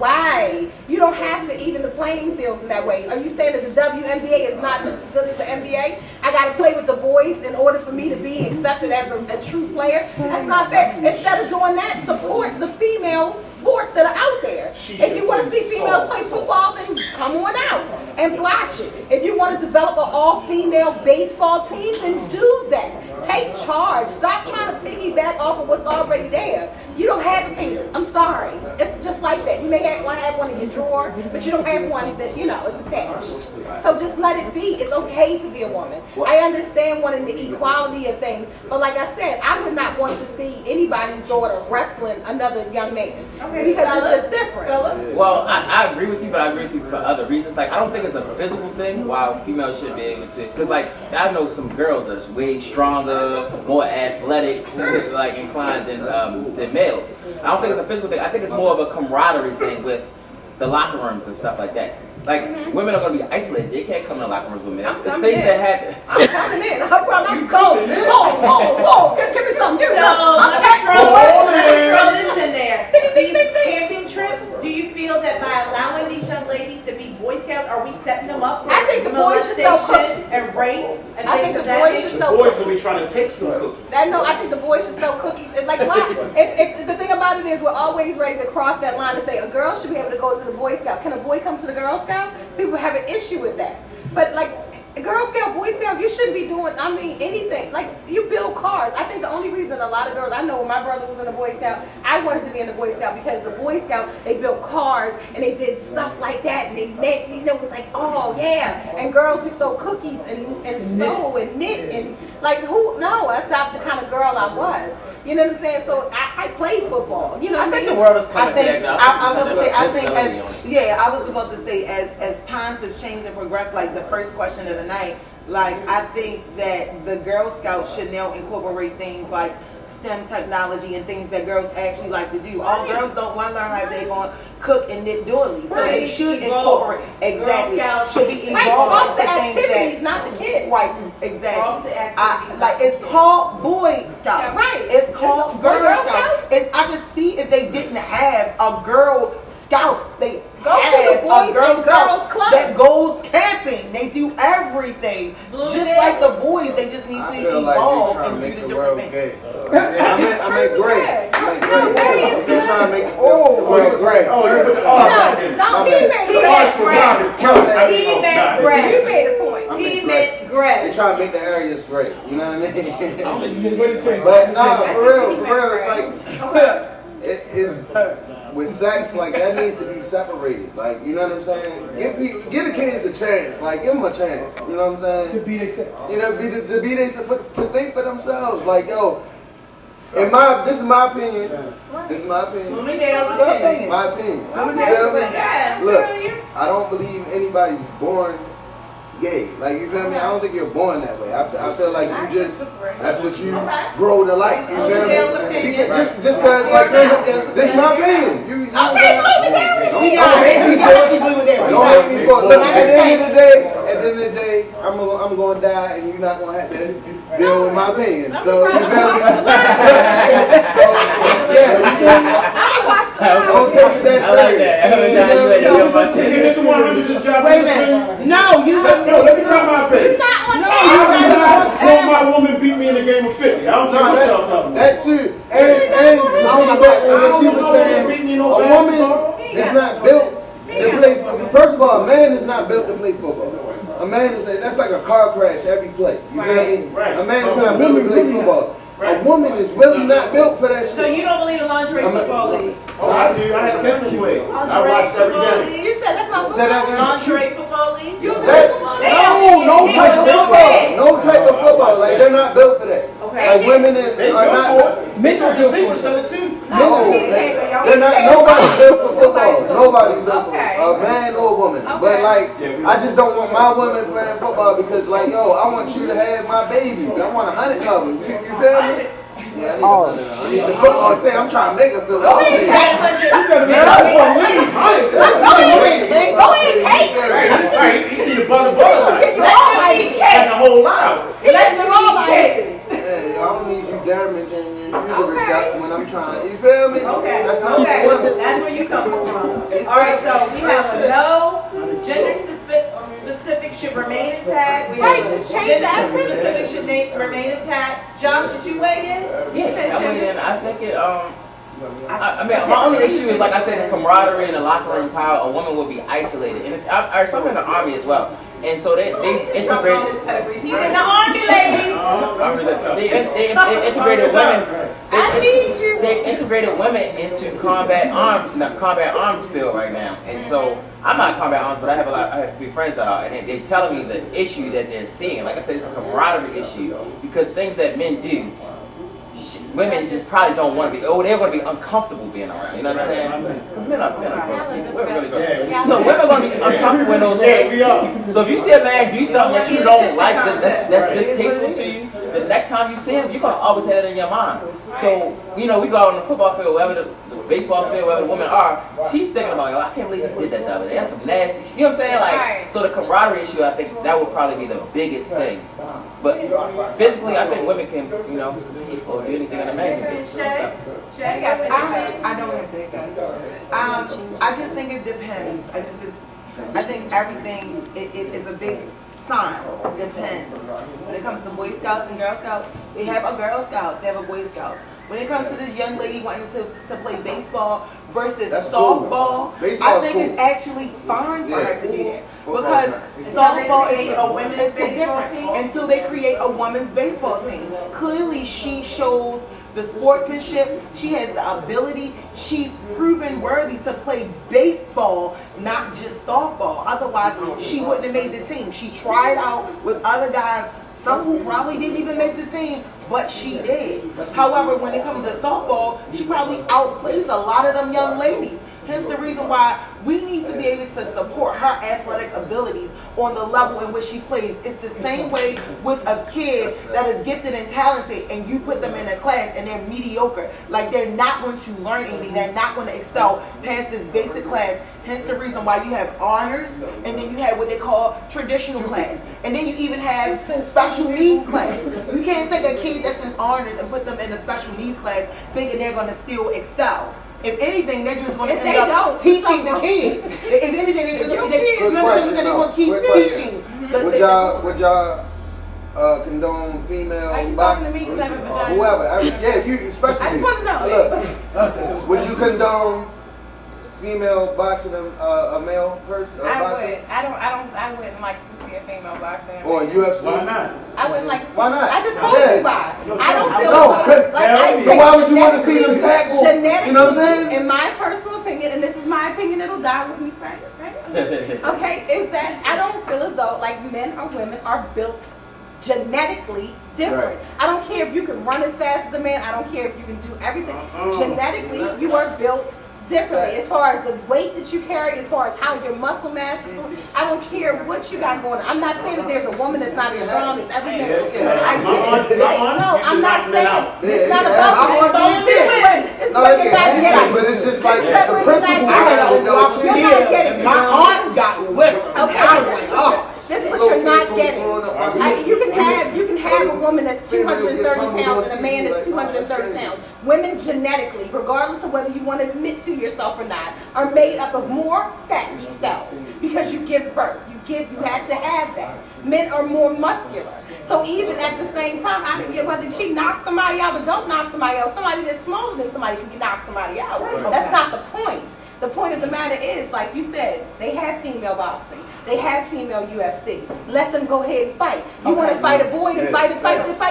You don't have to even the playing fields in that way. Are you saying that the WNBA is not just as good as the NBA? I got to play with the boys in order for me to be accepted as a true player? That's not fair. Instead of doing that, support the female sports that are out there. If you want to see females play football, then come on out and watch it. If you want to develop an all-female baseball team, then do that. Take charge. Stop trying to piggyback off of what's already there. You don't have a penis. I'm sorry. It's just like that. You may want to have one in your drawer, but you don't have one that, is attached. So just let it be. It's okay to be a woman. I understand wanting the equality of things, but like I said, I would not want to see anybody's daughter wrestling another young man. Because it's just different. Well, I agree with you, but I agree with you for other reasons. Like, I don't think it's a physical thing, while females should be able to. Because, I know some girls that's way stronger, more athletic, like, inclined than males. I don't think it's a physical thing. I think it's more of a camaraderie thing with the locker rooms and stuff like that. Women are going to be isolated. They can't come in the locker rooms with men. It's things that happen. I'm coming in. I'm going. Whoa. Give me something. Give me So something. let me throw this in there. These camping trips, do you feel that by allowing these young ladies to be Boy Scouts, are we setting them up for I think the boys should sell molestation cookies. and rape and I things think of the that boys nature? should The sell boys cookies. will be trying to take some cookies. I think the boys should sell cookies. And why? If the thing about it is, we're always ready to cross that line and say a girl should be able to go to the Boy Scout. Can a boy come to the Girl Scout? People have an issue with that. But Girl Scout, Boy Scout, you shouldn't be doing, anything. You build cars. I think the only reason a lot of girls, I know when my brother was in the Boy Scout, I wanted to be in the Boy Scout because the Boy Scout, they built cars and they did stuff like that. And they met, it was like, oh yeah. And girls, we sold cookies and sew and knit and that's not the kind of girl I was. You know what I'm saying? So I played football. You know what I mean? The world is coming to that now. I was about to say as times have changed and progressed, the first question of the night, I think that the Girl Scouts should now incorporate things like STEM technology and things that girls actually like to do. All girls don't want to learn how they're going to cook and knit doilies. So they should incorporate, exactly, should be Right, involved cross the in things activities, not the kids. Right, Cross exactly. the activities. It's called Boy Scouts. Yeah, right. It's called Girl Girl Scouts. I could see if they didn't have a Girl Scout. They Go to the have Boys a Girl and Girls Scout Club. that goes camping. rapping, they do everything. Just like the boys, they just need I to feel like evolve they trying to and do make the the different world things. gay. I meant gray. I meant No, gray. gay is They good. trying to make the world gray. Oh, you put the R back in. No, My he bad. made The a R's point. for Robert Kelly. I mean, He oh, meant nah, Brad. You made a point. I He meant meant They Greg. try to make the areas great. You know what I I don't mean? think you can change. But nah, I for real, think he it's meant like it is with sex, like that needs to be separated. Like, you know what I'm saying? Give the kids a chance. Like, give them a chance. You know what I'm To saying? be they sex. You know, to think for themselves. Like, yo, this is my opinion. This is my opinion. Women Dale's opinion. My opinion. Women You Dale's feel me? opinion. Yeah, I Look, feel you. I don't believe anybody's born gay. Like, you feel me? I don't think you're born that way. I feel like you just, that's what you grow to like. You feel me? Just cause, like, this is my opinion. You don't hate me for it. Don't hate me for it. Look, at the end of the day, I'm gonna die and you're not gonna have to deal with my opinion. So, you feel me? So, yeah. Don't take it that I like that. I like that. You had to do my Give shit. Mr. 100 his job. Wait a minute. No, you No, let me try my opinion. Not on No, I camera. do not want my woman beat me in a game of 50. I don't care what y'all talking about. That too. And to piggyback on what she was saying, a woman is not built to play. First of all, a man is not built to play football. A man is that's like a car crash every play. You feel me? Right. A man is not built to play football. A woman is really not built for that So shit. you don't believe in lingerie football league? Oh, I do. I had a tennis play. I watched every game. You said that's not Say that football. again. Lingerie football league? You That- no type of football. No type of football. Like, they're not built for that. Okay. Like, women They are go not. for it. Men are The built for secret it. of it too. No, He said- they're not. Nobody's built for football. Nobody's built for Okay. a man or a woman. But like, I just don't want my woman playing football because, like, yo, I want you to have my baby. I want 100 of them. You feel me? Yeah, I need the football team. I'm trying to make a football team. You trying to make that one leave. Go ahead, Kate. Right, he need a butter like. Get you all ice. Like a whole lot. Let them all ice. Hey, I don't need you damaging your uterus when I'm trying. You feel me? Okay, That's not okay, women. that's where you come from. All right, so we have no gender specific should remain intact. We Right, have just change gender that sentence. specific should remain intact. Josh, should you weigh in? You said I mean, gender. I think it, I mean, my only issue is, like I said, the camaraderie in the locker room, how a woman will be isolated. And or some in the army as well. And so they integrated. He's in the army, ladies. They integrated women. I need you. They integrated women into combat arms field right now. And so I'm not combat arms, but I have a few friends that are, and they're telling me the issue that they're seeing. Like I said, it's a camaraderie issue because things that men do, women just probably don't want to be. Oh, they're going to be uncomfortable being around. You know what I'm saying? Because men are gross people. We're really gross people. So women are going to be uncomfortable in those situations. So if you see a man do something that you don't like, that's distasteful to you, the next time you see him, you're going to always have it in your mind. So, you know, we go out on the football field, wherever the baseball field, wherever the women are, she's thinking about, yo, I can't believe he did that the other day. That's some nasty shit. You know what I'm saying? Like, so the camaraderie issue, I think that would probably be the biggest thing. But physically, I think women can, you know, or do anything in a man can do. Shae got the I don't have that. I just think it depends. I think everything it is a big sign. Depends. When it comes to Boy Scouts and Girl Scouts, they have a Girl Scout, they have a Boy Scout. When it comes to this young lady wanting to play baseball versus That's softball, cool. Baseball I is think cool. it's actually fine for her to do that. Because Until softball they create a is women's too baseball different. team? Until they create a women's baseball team. Clearly she shows the sportsmanship, she has the ability, she's proven worthy to play baseball, not just softball. Otherwise, she wouldn't have made the team. She tried out with other guys, some who probably didn't even make the team, but she did. However, when it comes to softball, she probably outplays a lot of them young ladies. Hence the reason why we need to be able to support her athletic abilities on the level in which she plays. It's the same way with a kid that is gifted and talented and you put them in a class and they're mediocre. Like they're not going to learn anything. They're not going to excel past this basic class. Hence the reason why you have honors and then you have what they call traditional class. And then you even have special needs class. You can't take a kid that's in honors and put them in a special needs class thinking they're going to still excel. If anything, they're just going to If end they up don't, teaching the something kid. If anything, they're Your going kid- to they will keep Quick question. teaching. Would y'all condone female Are you talking boxing? to me 'cause I have a Or vagina? whoever. Yeah, you especially. I just you. want to know. Look, would you condone female boxing a male person? I would. I wouldn't like to see a female boxing. Or UFC? Why not? I wouldn't like to see. Why not? I just told Yeah. you why. I don't feel No, so why would you want to see them tackle? Genetically, You know what I'm saying? in my personal opinion, and this is my opinion, it'll die with me, right? Okay, is that I don't feel as though like men or women are built genetically different. Right. I don't care if you can run as fast as a man. I don't care if you can do everything. Genetically, you are built differently as far as the weight that you carry, as far as how your muscle mass is. I don't care what you got going on. I'm not saying that there's a woman that's not as strong as every man. No, I'm not saying it's not about this. It's about you're not getting. But it's just like This is the what principle you're not behind it, though. Opposite You're not end. getting it. My aunt got whipped. Okay, I was like, oh. this is what you're not getting. You can have a woman that's 230 pounds and a man that's 230 pounds. Women genetically, regardless of whether you want to admit to yourself or not, are made up of more fatty cells because you give birth. You have to have that. Men are more muscular. So even at the same time, I don't care whether she knocks somebody out or don't knock somebody out. Somebody that's smaller than somebody can knock somebody out. That's not the point. The point of the matter is, like you said, they have female boxing. They have female UFC. Let them go ahead and fight. You want to fight a boy, then fight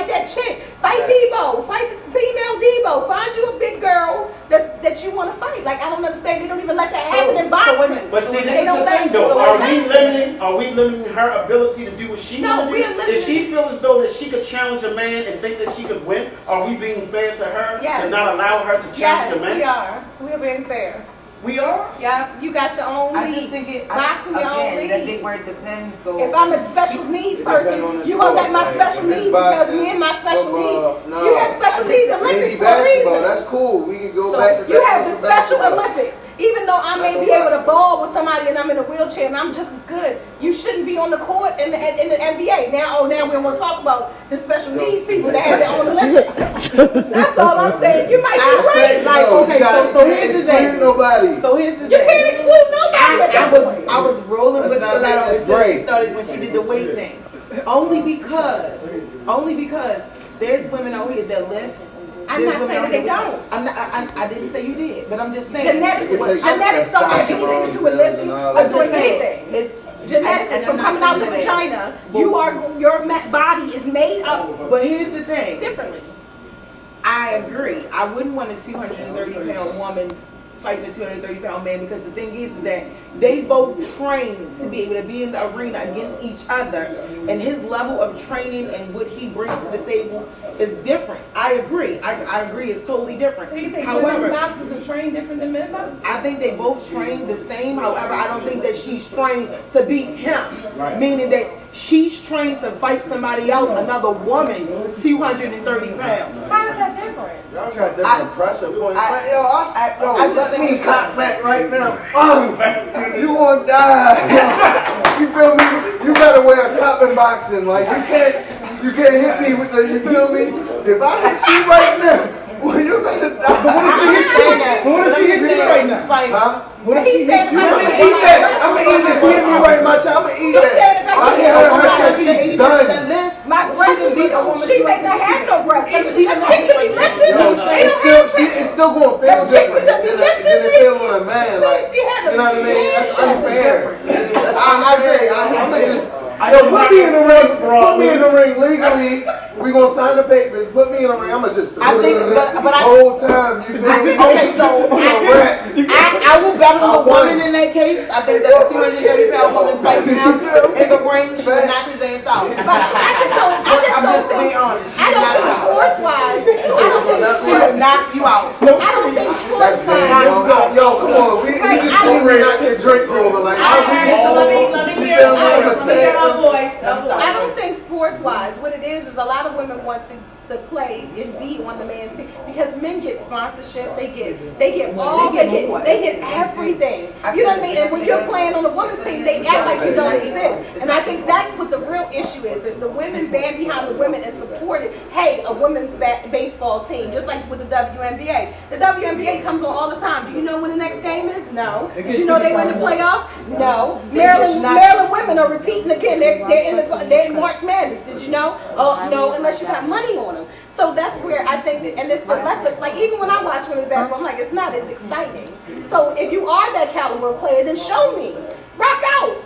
that chick. Fight Debo. Fight the female Debo. Find you a big girl that you want to fight. Like, I don't understand. They don't even let that happen in boxing. But see, this They is don't the let thing, it though. happen. Are we limiting her ability to do what she No, wants to we are do? limiting- If she feels as though that she could challenge a man and think that she could win, are we being fair to her Yes. to not allow her to challenge Yes, a man? we are. We're being fair. We are? Yeah, you got your own I league. just think it, Boxing your own again, that league. thing where it depends. So If I'm a special needs person, on the you gonna let my sport, special like, needs if because it's me and my special football, needs. no. You have special needs Maybe Olympics for a basketball, reason. that's cool. We can go So back to you have the some Special basketball. Olympics. Even though I may be able to ball with somebody and I'm in a wheelchair and I'm just as good, you shouldn't be on the court in the NBA. Now we don't want to talk about the special needs people that have their own Olympics. That's all I'm saying. You might be right. like, okay, so here's the thing. Nobody. So here's the You thing. can't exclude nobody. at that point. I was rolling with That's not- Stiletto that's until great. she started when she did the weight thing. Only because there's women out here that lift. I'm There's not women saying out that they here don't. I'm not. I didn't say you did, but I'm just saying. Genetically. It takes Genetics don't have anything to do with lifting testosterone or and all doing that. anything. It's Genetically, and from I'm coming not out of saying that. China, your body is made up But here's the thing. differently. I agree. I wouldn't want a 230-pound woman fighting a 230-pound man because the thing is that they both train to be able to be in the arena against each other, and his level of training and what he brings to the table is different. I agree. I agree. It's totally different. So you think However, women boxers are trained different than men boxers? I think they both train the same. However, I don't think that she's trained to beat him. Right. Meaning that she's trained to fight somebody else, another woman, 230 pounds. How is that different? Y'all got different pressure points. I- Yo, I just let think me it's- cock back right now. You gonna die. You feel me? You gotta wear a cup in boxing. Like you can't hit me with the. You feel me? If I hit you right now, well, you're gonna die. What if she hit you? What if she hit you right now? Huh? What if she hit you? I'm gonna eat that. I'm gonna eat this. She hit me right in my chest. I'm gonna eat that. I hit her in her chest. She's done. My breast is she may not have no breast. Them chicks can be lifted. Yo, it's still gonna feel Them chicks different that be than lifted, it feel on a man. Like, They had you know what I mean? That's unfair. That's I agree. I'm gonna just. Yo, put me in the ring. Put me in the ring legally. We gonna sign the papers. Put me in the ring. I'ma just. I think, but I. whole time you feel me? Okay, so I will battle a woman in that case. I think that a 230-pound woman fighting him in the ring, she would knock his ass out. But I just I'm don't just being think. honest. I don't think sports-wise. I don't think She would knock you out. I don't think sports-wise. Yo, come on. We just see me not get drink over. Like, All right, so let me hear. You feel me? I'm a Let me hear tag. our voice. I don't think sports-wise, what it is is a lot of women want to play and be on the man's team because men get sponsorship, they get everything. You know what I mean? And when you're playing on the women's team, they act like you don't exist. And I think that's what the real issue is. If the women band behind the women and support it, hey, a women's baseball team, just like with the WNBA. The WNBA comes on all the time. Do you know when the next game is? No. Did you know they win the playoffs? No. Maryland women are repeating again. They're in March Madness. Did you know? No, unless you got money on them. So that's where I think, and it's the lesson, like even when I watch women's basketball, I'm like, it's not as exciting. So if you are that caliber player, then show me. Rock out.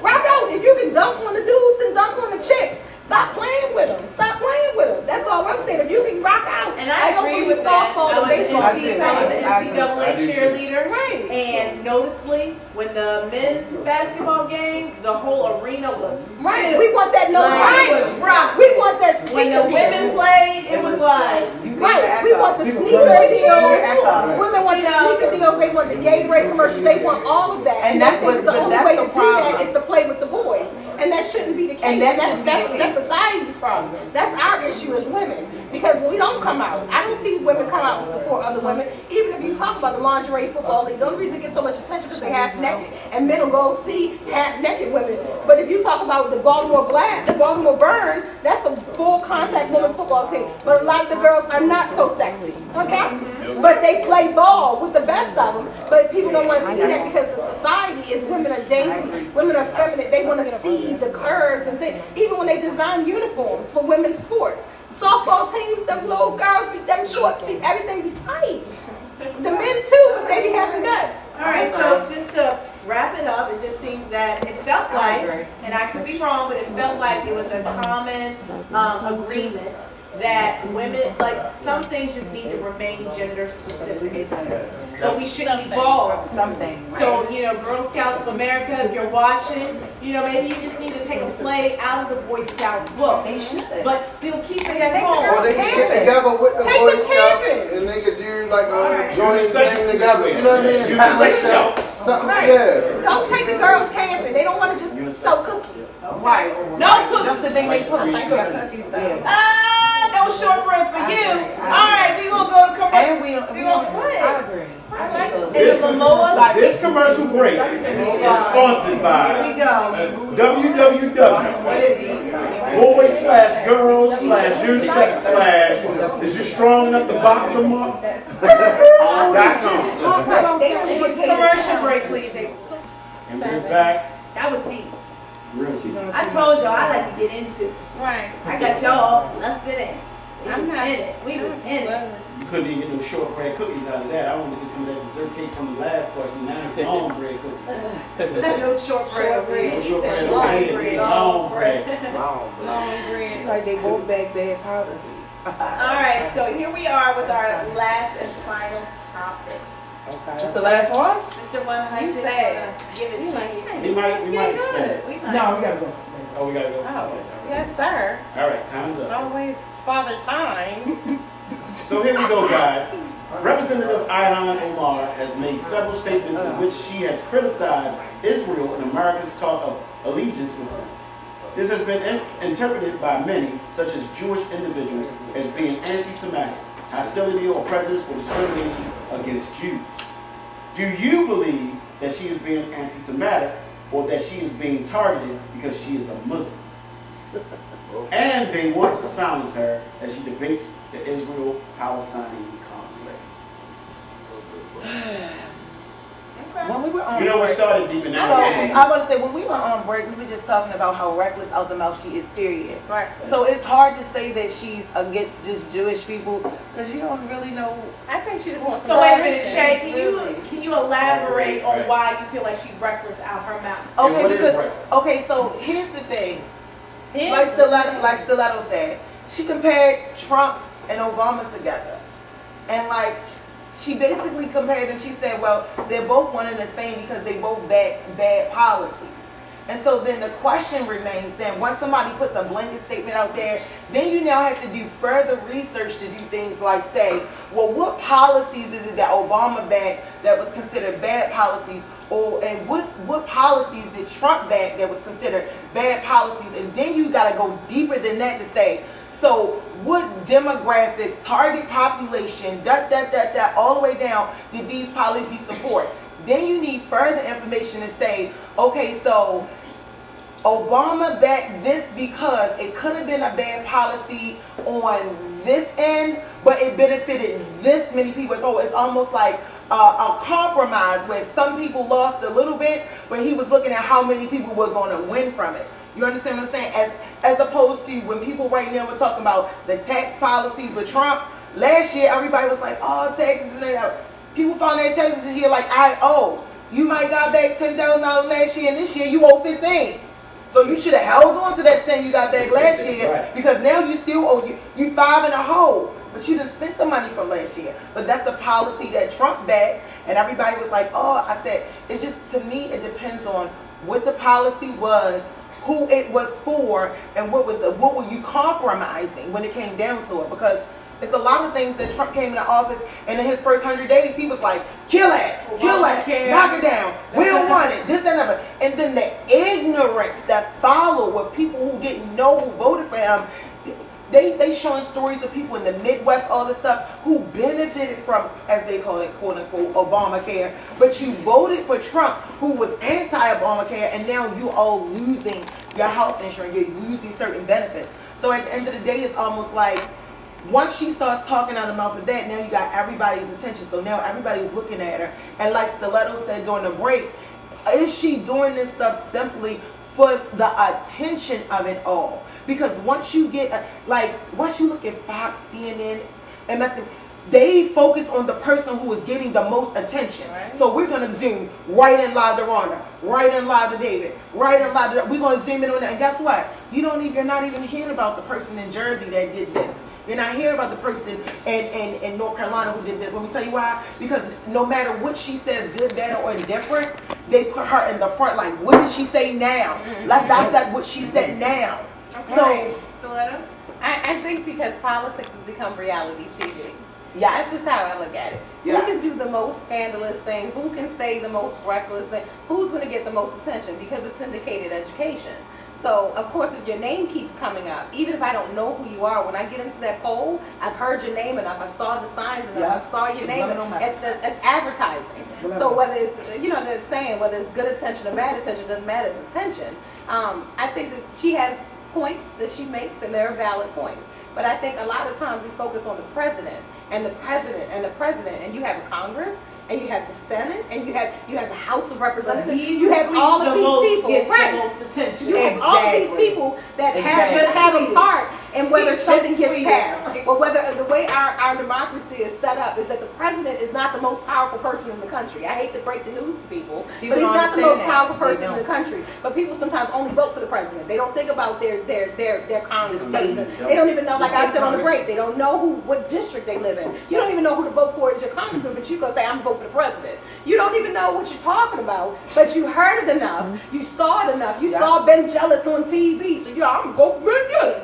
If you can dunk on the dudes, then dunk on the chicks. Stop playing with them. That's all I'm saying. If you can rock out, and I don't agree believe with that. softball I and baseball. was an NCAA cheerleader, Right. and noticeably, when the men's basketball game, the whole arena was Right. filled. We want that Like, it was rocking. We want that sneaker When the women played, it was like, right. We want the sneaker deals. Women want the sneaker deals. They want the Gatorade commercials. They want all of that. And they that think was- the but only that's way the to do problem. that is to play with the boys. And that shouldn't be the case. And that shouldn't be the case. That's society's problem. That's our issue as women. Because we don't come out. I don't see women come out and support other women. Even if you talk about the lingerie football league, the only reason it gets so much attention because they half naked. And men will go see half naked women. But if you talk about the Baltimore Blast, the Baltimore Burn, that's a full contact women's football team. But a lot of the girls are not so sexy. Okay? But they play ball with the best of them. But people don't want to see that because the society is women are dainty, women are feminine. They want to see the curves and things. Even when they design uniforms for women's sports. Softball teams, them little girls, them shorts, everything be tight. The men too, but they be having guts. all right, so just to wrap it up, it just seems that it felt like, and I could be wrong, but it felt like it was a common agreement that women, like some things just need to remain gender specific. But we shouldn't evolve. Something. So, Girl Scouts of America, if you're watching, maybe you just need to take a play out of the Boy Scouts book. They should. But still keep it at home. Or they can get together with the Take Boy the Scouts camping. and they could do like Alright. a joint thing together. You know what I mean? You Type Sex like Scouts. something, Right. yeah. Don't take the girls camping. They don't want to just sell cookies. Right. No cookies. That's the thing they put. No shortbread for you. All right, we gonna go to commercial. And we don't. We gonna what? I agree. I like it. This, And the Momoa. this commercial break is sponsored Here by we go. www. Boys/girls/unisex/ is you strong enough to box them up? .com. Commercial break, please. And we're back. That was deep. Real deep. I told y'all I like to get into it. Right. I got y'all. Let's get in. I'm not in it. We was in it. You couldn't even get no shortbread cookies out of that. I wanted to get some of that dessert cake from the last question. Now it's long bread cookies. No shortbread. No He shortbread, said long long bread, bread. long bread. Like they both back bad powders. All right, so here we are with our last and final topic. Okay. Just the last one? Mr. 100, You said. give it to you. We might extend it. No, we gotta go. Oh, we gotta go. Yes, sir. All right, time's up. Always father time. So here we go, guys. Representative Ilhan Omar has made several statements in which she has criticized Israel and America's talk of allegiance with them. This has been interpreted by many, such as Jewish individuals, as being anti-Semitic, hostility or prejudice or discrimination against Jews. Do you believe that she is being anti-Semitic or that she is being targeted because she is a Muslim? And they want to silence her as she debates the Israel-Palestinian conflict. When we were on You know, we break, started deep in so, that. I want to say when we were on break, we were just talking about how reckless out the mouth she is. Period. Right. So it's hard to say that she's against just Jewish people because you don't really know. I think she just wants to. So wait a minute, Shae, can you elaborate on why you feel like she reckless out her mouth? Okay, what is because reckless? okay, so here's the thing. Like Stiletto said, she compared Trump and Obama together, and like she basically compared them. She said, well, they're both one and the same because they both bad policies. And so then the question remains, then once somebody puts a blanket statement out there, then you now have to do further research to do things like say, well, what policies is it that Obama backed that was considered bad policies? And what policies did Trump back that was considered bad policies? And then you got to go deeper than that to say, So what demographic, target population, all the way down did these policies support? Then you need further information to say, okay, so Obama backed this because it could have been a bad policy on this end, but it benefited this many people. So it's almost like a compromise where some people lost a little bit, but he was looking at how many people were going to win from it. You understand what I'm saying? As opposed to when people right now were talking about the tax policies with Trump. Last year, everybody was like, oh, taxes and that. People found their taxes this year like, I owe. You might got back $10,000 last year, and this year you owe 15. So you should have held on to that 10 you got back last year, because now you still owe you 5 in a hole. But you didn't spend the money from last year. But that's a policy that Trump backed, and everybody was like, oh, I said, it just, to me, it depends on what the policy was, who it was for, and what were you compromising when it came down to it. Because it's a lot of things that Trump came into office, and in his first 100 days, he was like, kill it, knock it down, we don't want it, this, that, and other. And then the ignorance that followed with people who didn't know who voted for him, they showing stories of people in the Midwest, all this stuff, who benefited from, as they call it, quote unquote, Obamacare. But you voted for Trump, who was anti-Obamacare, and now you all losing your health insurance, you're losing certain benefits. So at the end of the day, it's almost like, once she starts talking out of the mouth of that, now you got everybody's attention. So now everybody's looking at her. And like Stiletto said during the break, is she doing this stuff simply for the attention of it all? Because once you get, once you look at Fox, CNN, MSNBC, they focus on the person who is getting the most attention. Right. So we're going to zoom right in live to Ronda, right in live to David, right in live to, we're going to zoom in on that. And guess what? You're not even hearing about the person in Jersey that did this. You're not hearing about the person in North Carolina who did this. Let me tell you why. Because no matter what she says, good, bad, or indifferent, they put her in the front. Like, what did she say now? Mm-hmm. That's like what she said now. Okay. So, Stiletto? I think because politics has become reality TV. Yeah, that's just how I look at it. Yeah. Who can do the most scandalous things? Who can say the most reckless things? Who's going to get the most attention? Because it's syndicated education. So, of course, if your name keeps coming up, even if I don't know who you are, when I get into that poll, I've heard your name enough, I saw the signs enough, I saw your name enough. It's advertising. So whether it's, they're saying whether it's good attention or bad attention, it doesn't matter, it's attention. I think that she has points that she makes, and they're valid points. But I think a lot of times we focus on the president, and the president, and the president, and you have a Congress, and you have the Senate, and you have the House of Representatives. You have all of these people, right? You have all of these people that have a part in whether something gets passed, or whether the way our democracy is set up is that the president is not the most powerful person in the country. I hate to break the news to people, but he's not the most powerful person in the country. But people sometimes only vote for the president. They don't think about their congressperson. They don't even know, like I said on the break, they don't know what district they live in. You don't even know who to vote for as your congressman, but you go say, I'm voting for the president. You don't even know what you're talking about, but you heard it enough, you saw it enough, you saw Ben Jealous on TV, so I'm voting Ben Jealous.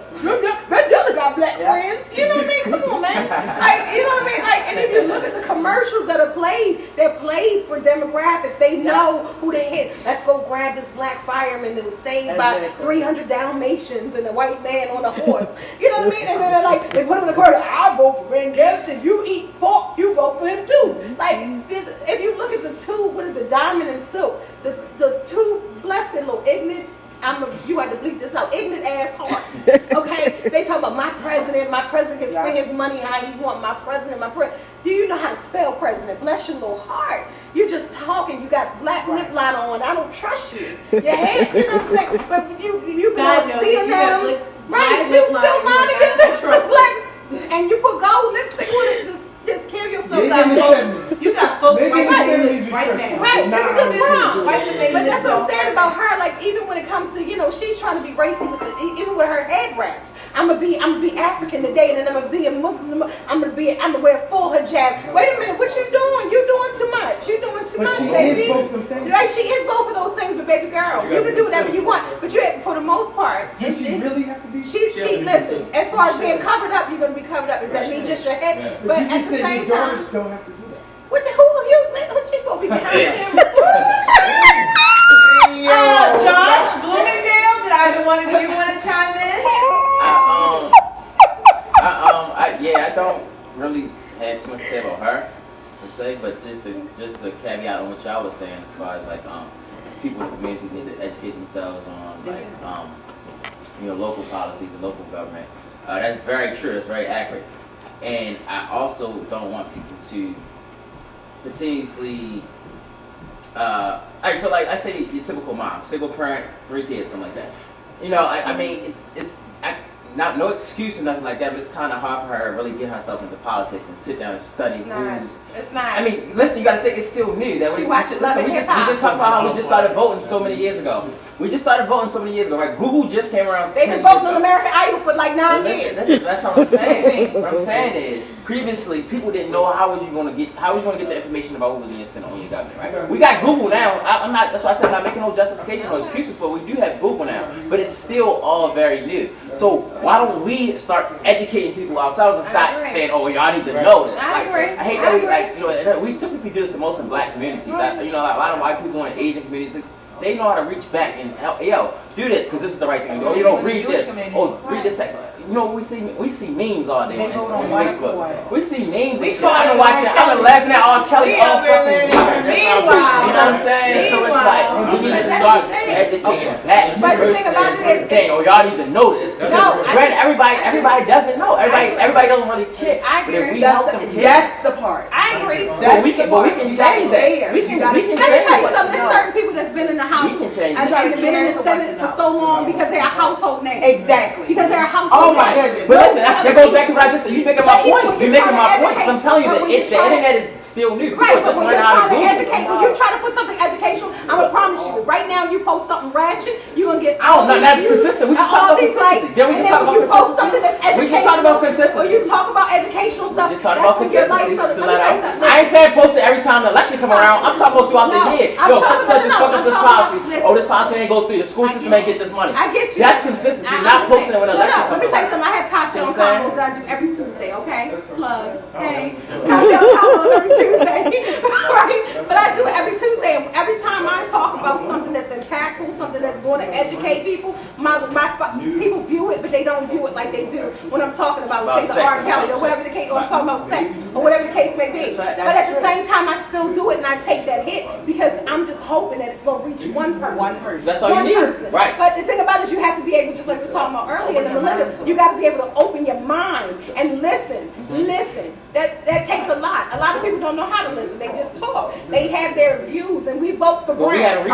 Ben Jealous got black friends, you know what I mean? Come on, man. Like, you know what I mean? Like, and if you look at the commercials that are played, they're played for demographics. They know who they hit. Let's go grab this black fireman that was saved by 300 Dalmatians and a white man on a horse. You know what I mean? And then they're like, they put him in the corner, I vote for Ben Jealous. If you eat pork, you vote for him too. Like, if you look at the two, what is it, Diamond and Silk, the two, bless their little ignorant, you had to bleep this out, ignorant ass hearts. Okay? They talk about my president can spend his money how he want, my president. Do you know how to spell president? Bless your little heart. You just talking, you got black lip liner on, I don't trust you. Your head, you know what I'm saying? But you can see them, right? If you still lying to your lips, like, and you put gold lipstick on it, just kill yourself. You got folks right now. Right, this is just wrong. But that's what I'm saying about her. Like, even when it comes to, she's trying to be racy with even with her head wraps. I'm gonna be African today, and then I'm gonna be a Muslim. I'm gonna wear full hijab. Wait a minute, what you doing? You're doing too much. You're doing too much, baby. Is both of them things. Right, she is both of those things, but baby girl, you can do whatever you want. But for the most part, does she really have to be? She listen. As far as being covered up, you're gonna be covered up. Is that mean just your head? Yeah. But you at just the said same your time, daughters don't have to do that. who are you? You supposed to be behind him? Josh Bloomingdale, did either one of you want to chime in? really have too much to say about her per se, but just to caveat on what y'all was saying as far as like people in the communities need to educate themselves on like local policies and local government. That's very true. That's very accurate. And I also don't want people to continuously. Alright, so like I say, your typical mom, single parent, 3 kids, something like that. I mean, it's not no excuse or nothing like that, but it's kind of hard for her to really get herself into politics and sit down and study rules. It's not. I mean, listen, you got to think it's still new. That we just talked about how we just started voting so many years ago. We just started voting so many years ago, right? Google just came around. They've been voting on American Idol for like 9 years. That's what I'm saying. What I'm saying is, previously, people didn't know how was you going to get the information about who was in your Senate on your government, right? We got Google now. That's why I said I'm not making no justification or excuses for it. We do have Google now, but it's still all very new. So why don't we start educating people ourselves and stop saying, "Oh, y'all need to know this." I agree. I hate that we typically do this the most in Black communities. A lot of white people in Asian communities. They know how to reach back and help, do this because this is the right thing. Read this. Read this. We see memes all day on Facebook. We see memes. I've been watching. I've been laughing at R. Kelly all fucking time. You know what I'm saying? So it's like we need to start educating back. Saying, y'all need to know this. Granted, everybody doesn't know. Everybody doesn't really care. I agree. But if we help them care, That's the part. I agree. But we can change that. We can Let me tell you something. There's certain people that's been in the house We can change and it. been in the Senate for so long because they're household names. Exactly. Because they're household Oh my names. goodness. But listen, that goes back to what I just said. You're making my point. You're making my point. Because I'm telling you that the internet is still new. People Right, are but just when learning you're how to trying to Google. educate, when you try to put something educational, I'm gonna promise you, right now you post something ratchet, you're gonna get I don't know, that's consistent. We just talked about consistency. Then we just talked about you post something that's consistency. We educational, just talked about consistency. or you talk about educational stuff, We just talked that's about when your life consistency. starts. Let me tell you something. I ain't saying post it every time the election come around. I'm talking about throughout the year. I'm Such and such is fucked up this policy. listen. Oh, this policy ain't go through. The school system ain't get this money. I get you. That's consistency, I not understand. posting it when the election Let comes me tell you around. something. I have cocktail See what I'm combos that I do every Tuesday, okay? Plug. Hey. Cocktail combos every Tuesday. Right? But I do it every Tuesday. And every time I talk about something that's impactful, something that's going to educate people, people view it, but they don't view it like they do when I'm talking about say, the R. Kelly or whatever the case, or I'm talking about sex or whatever the case may be. But at the same time, I still do it and I take that hit because I'm just hoping that it's going to reach one person. That's all you need. Right. But the thing about it is you have to be able, just like we were talking about earlier, in the millennium, you got to be able to open your mind and listen. Listen. That takes a lot. A lot of people don't know how to listen. They just talk. They have their views, and we vote for Well, we Branden. had to reach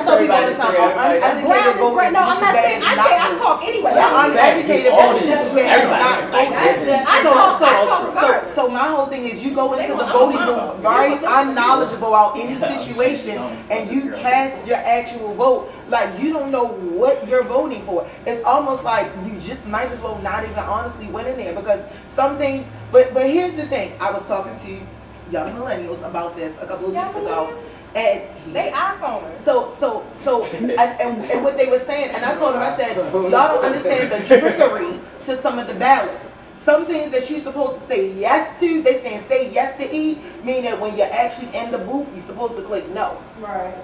everybody to say everybody. Branden is great. No, I'm not saying. I say I talk anyway. Uneducated All voters this, just where everybody. I talk first. So my whole thing is you go into the voting booth very unknowledgeable about any situation and you cast your actual vote like you don't know what you're voting for. It's almost like you just might as well not even honestly went in there because some things, but here's the thing. I was talking to young millennials about this a couple of weeks ago. And they iPhones. So and what they were saying, and I told them, I said, y'all don't understand the trickery to some of the ballots. Some things that you're supposed to say yes to, they saying say yes to E, meaning that when you're actually in the booth, you're supposed to click no. Right.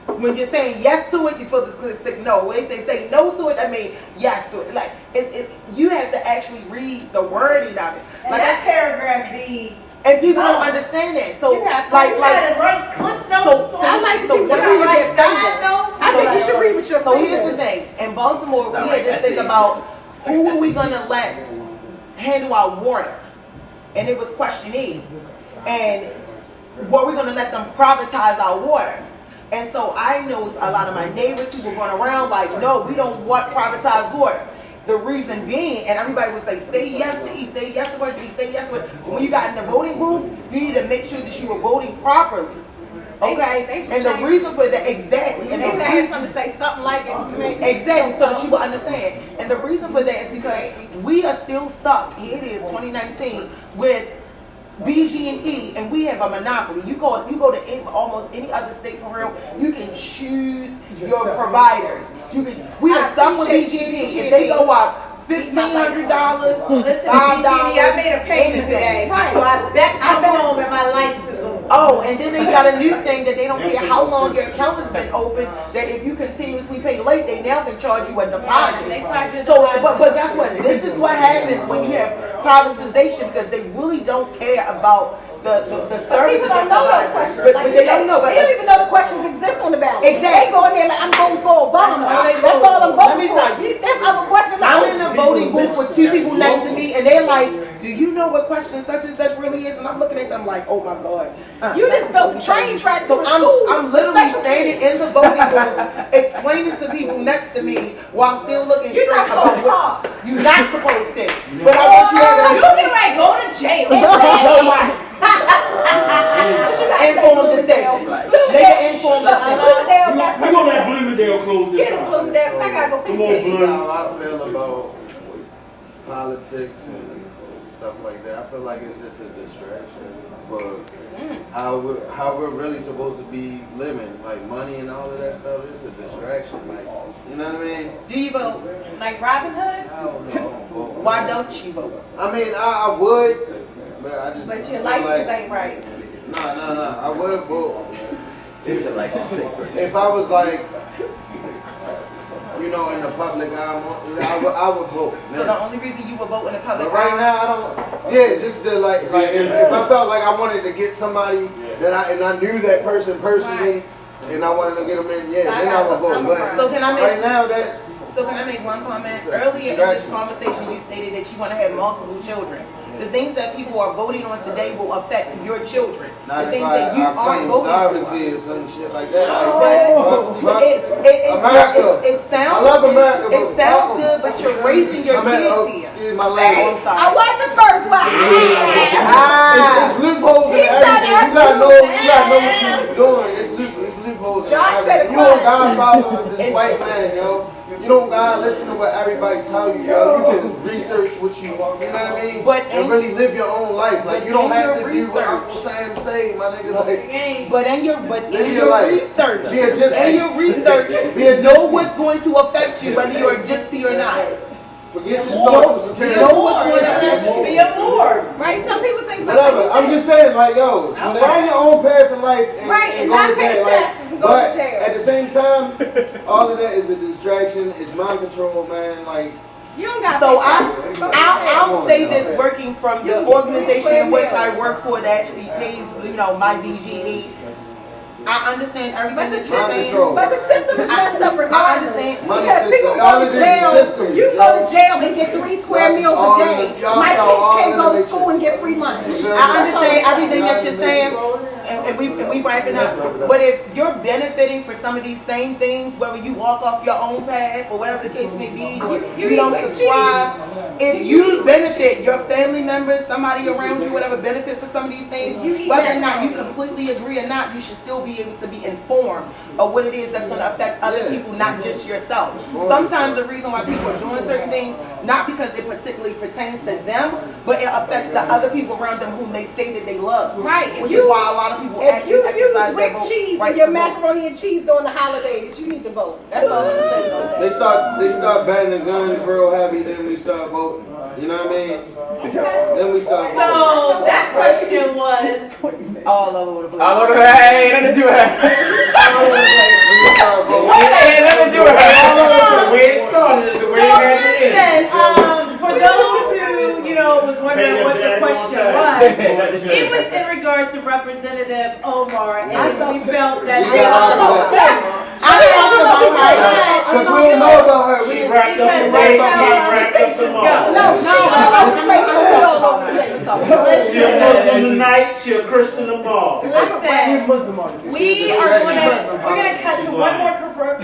When you're saying yes to it, you're supposed to click no. When they say no to it, I mean yes to it. Like you have to actually read the wording of it. And like that paragraph B. And people don't understand that. So right clip notes. I like to so think what side notes. I think you should read with your So fingers. here's the thing. In Baltimore, we had to think about who are we going to let handle our water. And it was question E. And were we going to let them privatize our water? And so I know a lot of my neighbors who were going around like, no, we don't want privatized water. The reason being, and everybody would say, say yes to E, say yes to what E, say yes to what. When you got in the voting booth, you need to make sure that you were voting properly. Okay? And the reason for that, exactly. And they should have something to say something like it. Exactly, so that you will understand. And the reason for that is because we are still stuck, here it is, 2019, with BG&E, and we have a monopoly. You go to almost any other state for real, you can choose your providers. We are stuck with BG&E. If they go up $1,500, $5, I made a payment today, so I bet I'm home and my lights is on. Oh, and then they got a new thing that they don't care how long your account has been open, that if you continuously pay late, they now can charge you a They deposit. charge you a So, deposit. but guess what? This is what happens when you have privatization, because they really don't care about the But service people that don't know those they questions. provide. Like But you they said, don't know. They don't even know the questions exist on the ballot. Exactly. They go in there like, I'm voting for Obama. Right. That's all I'm Let me voting tell for. you. There's other questions. I'm Like, in the voting booth with two people next to me, and they're like, "Do you know what question such and such really is?" And I'm looking at them like, "Oh my god!" You just built a train track to So a school. I'm literally Special standing kids. in the voting booth, explaining to people next to me while still looking You're straight not supposed to about talk. what you're not supposed to. But I want you You to get ready to go to jail. But you guys inform the station. They can inform the station. Bloomingdale got We're gonna have something. Bloomingdale close this Get out. Bloomingdale. I gotta go Come pick on, this. This is Bloom. how I feel about politics and stuff like that. I feel like it's just a distraction for how we're really supposed to be living. Like money and all of that stuff, it's a distraction. Like, you know what I mean? Do you vote? Like Robin Hood? I don't know. Why don't you vote? I mean, I would, but I just But your feel license like, ain't right. No, I would vote. Like If I was like, you know, in the public eye, I would vote. So the only reason you would vote in the public But right eye- now, I don't. Yeah, just to like if I felt like I wanted to get somebody that I knew that person personally, and I wanted to get them in, then I would vote. But So can I make- right now, that So can I make one comment? Sure. Earlier in this Distraction. conversation, you stated that you want to have multiple children. The things that people are voting on today will affect your children. not The if things that you I aren't claim voting for. sovereignty or some shit like that. But America. it sounds I love America, It but sounds fuck 'em. good, but you're raising your kids here. Excuse my Hey, language. I wasn't the first one. It's loopholes in He said everything. You gotta know what you're doing. It's loopholes in Josh said everything. it You don't was. gotta follow this white man, yo. You don't gotta listen to what everybody tell you, yo. You can research what you want, you know what I mean? But and in- really live your own life. Like you don't in have your to do what research- Uncle Sam say, my nigga. Like But in your Live your research, life. Be a gypsy. in your research, Be a know gypsy. what's going to affect you, whether you're a gypsy or not. forget your social security. Know what's going to affect you. Be a board. Right? Some people think Whatever. I'm just saying, like, yo, find your own path in life and, Right, and go not with pay that. taxes and go But to jail. at the same time, all of that is a distraction. It's mind control, man. Like, you don't got So to I'll say this working from the organization in which I work for that actually pays, my BGD. I understand everything that you're Mind saying. control. But the system is messed up I regardless. understand. Money Because people system. All go it to is is jail. systems, You yo. go to jail and get 3 square That's meals all a in day. the- y'all My know kids all can't in go the to mix. school and get free lunch. I understand everything that you're saying, and we wrapping up. But if you're benefiting for some of these same things, whether you walk off your own path or whatever the case may be, or You you don't eat with subscribe, if you benefit your family members, somebody around you, whatever benefit for some of these things, You eat whether or that not you macaroni. completely agree or not, you should still be able to be informed of what it is that's going to affect other Yeah. people, not just yourself. Well, Sometimes the reason why people are doing certain things, not because it particularly pertains to them, but it affects the other people around them whom they say that they love. Right. If Which you- is why a lot of people If actually you use exercise their whipped vote cheese right in your to vote. macaroni and cheese during the holidays, you need to vote. That's all I'm saying. They start banning the guns real heavy, then we start voting. You know what I mean? Then we start voting. So that question was, All over the place. I love her. Hey, nothing to do with her. We start voting. Hey, nothing to do with her. Where it started is the way so it is. listen, for those who, was wondering what the question was, it was in regards to Representative Omar, and we felt that We gotta talk about that. Because we don't know about her. She We wrapped up the Because race, she that's how wrapped up the mall. No, she all over the place. She all over the place. She a Muslim tonight, she a Christian tomorrow. Listen, we're gonna cut to one more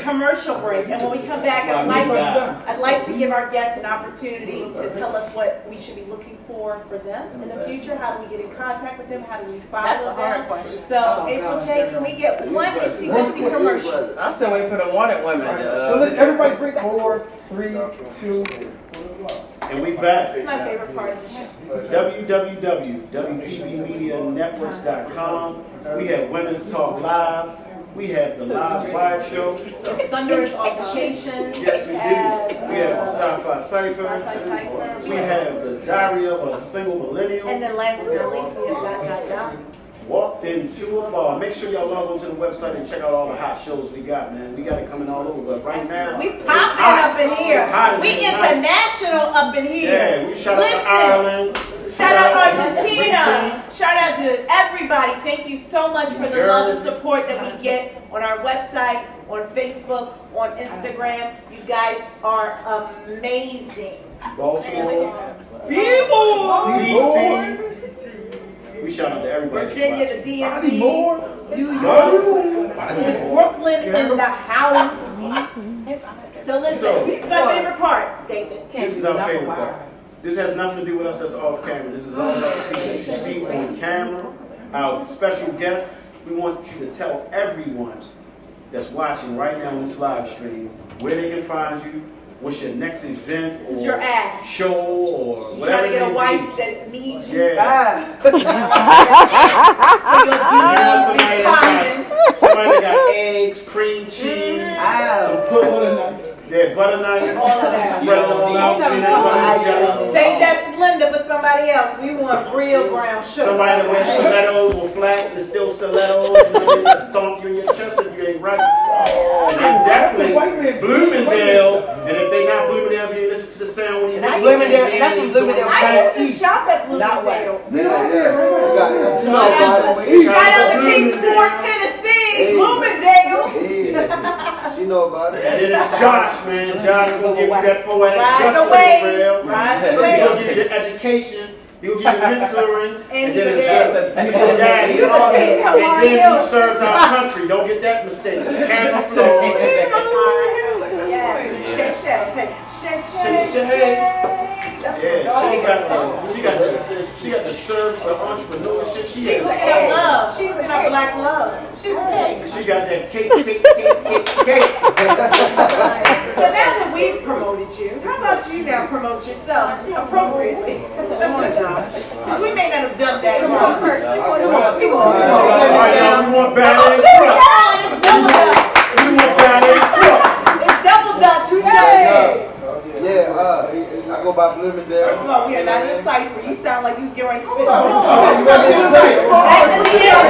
commercial break, and when we come back, I'd like to give our guests an opportunity to tell us what we should be looking for them in the future. How do we get in contact with them? How do we follow That's the them? hard question. So, April J, can we get one itsy bitsy commercial? I'm still waiting for the wanted women. So let's everybody break 4, 3, 2. And we back. It's my favorite part of the show. www.wpbmedianetworks.com. We have Women's Talk Live. We have the Live Wire Show. Thunderous Altercations. Yes, we do. We have the Sci-Fi Cypher. Sci-Fi Cypher. We have the Diary of a Single Millennial. And then last but not least, we have ... walked into a bar. Make sure y'all log onto the website and check out all the hot shows we got, man. We got it coming all over, but right now, We it's popping hot. up in here. It's hot in We here tonight. international up in here. Yeah, we shout out Listen. to Ireland. Shout out to Argentina. Shout out to everybody. Thank you so much for the love and Jersey. support that we get on our website, on Facebook, on Instagram. You guys are amazing. Baltimore, People. DC. We shout out to everybody. that's Virginia, watching. the DMV, New York, Body Brooklyn in the house. So listen, So- it's my favorite part, David. This is our favorite part. This has nothing to do with us that's off camera. This is all about the people that you see on camera, our special guests. We want you to tell everyone that's watching right now on this live stream where they can find you, what's your next event This or is your ass. show or You whatever. trying to get a it may wife be. that needs you. Yeah. So you'll You want somebody be that's common. got, somebody that got eggs, cream cheese, some pudding, butter knife, All of that. spread it all out, peanut butter, jelly. Save that Splenda for somebody else. We want real brown sugar. Somebody that wears stilettos or flats and still stilettos, you know what I mean? That stomp you in your chest if you ain't right. And then definitely Bloomingdale, and if they not Bloomingdale, if you listen to the sound when you That's listen Bloomingdale, to and that's from Bloomingdale. I used to shop at Not Bloomingdale. Yeah, yeah. You got it. You know Shout about out it. to Kingsport, Tennessee, Hey. Bloomingdale. Yeah. She know about it. And then it's Josh, man. Josh will give you that poetic Ride the justice wave. for real. Ride the He'll wave. give you the education. He'll give you mentoring. And And he's then a it's dad. he's a daddy. He's a king. And then he serves our country. Don't get that mistake. Camera flow. Yes. Shae, Shae. Yeah, she got the serves, the entrepreneurship. She's looking at love. She's looking at black love. She's okay. She got that cake. So now that we've promoted you, how about you now promote yourself appropriately? Come on, Josh. Because we may not have done that. Come on first. All right, y'all, we want ballet and thrust. It's double Dutch. We want ballet and thrust. It's double Dutch. Yeah, I go by Bloomingdale. First of all, we are not in a cipher. You sound like you was getting ready to spit. Oh, That's the end of the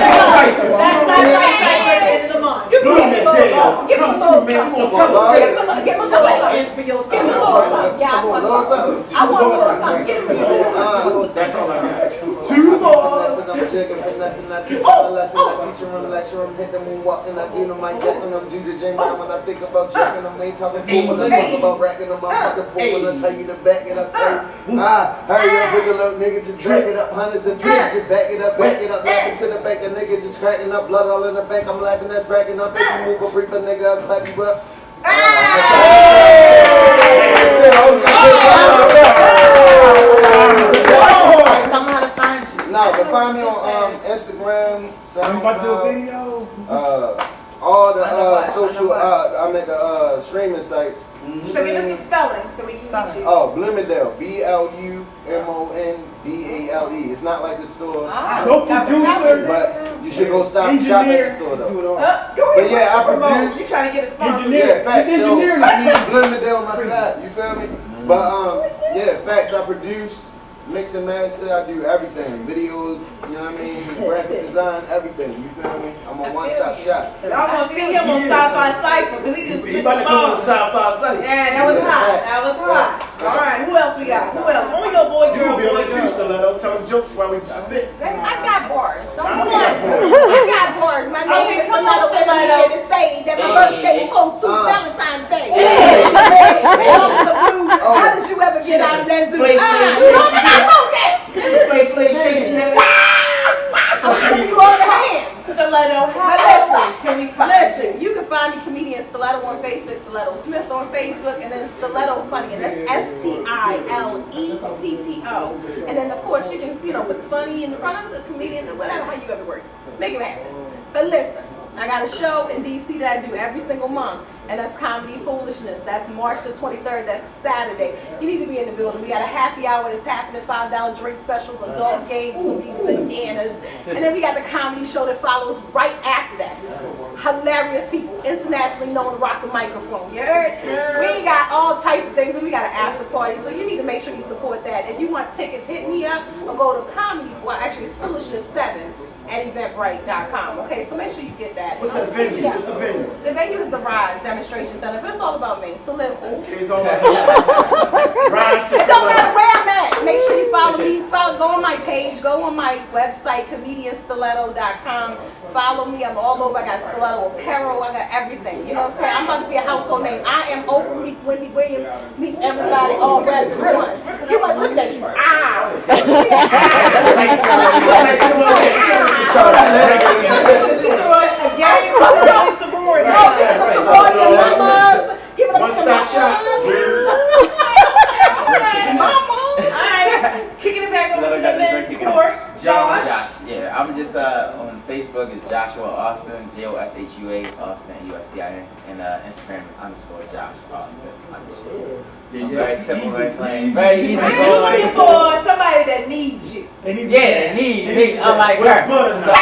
month. That's not my cipher at the end of the month. Bloomingdale, come through, man. We gonna tell them. Give him a No little something. ends for your Give him a little something. Yeah, I want a little something. I want a little something. Give him a little something. That's all I got. Two balls. I'm jigging, finessing, I teach them a lesson, I teach them, I'm lecturing, hit them and walking, I do them like that, and I'm do the J man when I think about jacking them, ain't talking fool, when I talk about racking them, I'm fucking fool, when I tell you to back it up, tell you, hurry up, wiggle up, nigga, just back it up, hundreds and drinks, just back it up, laughing to the bank, a nigga just cracking up, blood all in the bank, I'm laughing, that's bracking up, if you move a brief, a nigga, I'll clap you up. Tell me how to find you. No, but find me on Instagram, SoundCloud, all the social, I'm at the streaming sites. So give us a spelling so we can get you. Oh, Bloomingdale, BLUMONDALE. It's not like the store, Dope producer. but you should go stop shop at the store though. Go But ahead. yeah, I promote. produce. You trying to get a sponsor? Engineer. Yeah, facts. So Engineering. I need Bloomingdale on my side. You feel me? But yeah, facts. I produce, mix and master. I do everything. Videos. You know what I mean? Graphic design, everything. You feel me? I'm a one-stop shop. Y'all gonna see him on Sci-Fi Cypher because he just He spit about to the come on the ball. South by South. Yeah, that was hot. That was hot. All right, who else we got? Who else? When we go boy, You girl, gonna be able boy, to do girl. stiletto, telling jokes while we spit. I got bars. Don't I do got that. bars. I got bars. My Okay, name is come on, Stiletto, and I'm Stiletto. here to say that my birthday is close to Valentine's Day. How did you ever get out of that zoo? Play, You don't know that. Flay, shake your head. I'm gonna you all the hands. Stiletto. But listen, Can we find listen, you can find me comedian Stiletto on Facebook, Stiletto Smith on Facebook, and then Stiletto Funny, and that's STILETTO. And then of course you can, put the funny in front of the comedian or whatever, how you ever work. Make it happen. But listen, I got a show in DC that I do every single month, and that's Comedy Foolishness. That's March the 23rd, that's Saturday. You need to be in the building. We got a happy hour that's happening, $5 drink specials, adult games, will be bananas. And then we got the comedy show that follows right after that. Hilarious people, internationally known to rock the microphone. You heard? We got all types of things, and we got an after party, so you need to make sure you support that. If you want tickets, hit me up or go to Comedy, well actually it's Foolishness 7 at eventbrite.com. Okay, so make sure you get that. What's that venue? Yeah. What's the venue? The venue is the Rise Demonstration Center, but it's all about me. So listen. Okay, it's all about Rise to It don't matter Stiletto. where I'm at. Make sure you follow me. Go on my page. Go on my website, comedianstiletto.com. Follow me. I'm all over. I got stiletto apparel. I got everything. You know what I'm saying? I'm about to be a household name. I am Oprah meets Wendy Williams meets everybody all wrapped in one. You might look at you. One-stop shop. Kicking it back over to the men's court. Josh. Yeah, I'm just on Facebook is Joshua Austin, Joshua Austin, USTIN, and Instagram is _Josh Austin _. Very simple, very plain, very easy I'm going. looking for somebody that needs you. Yeah, they need me. I'm like her. Butter. So I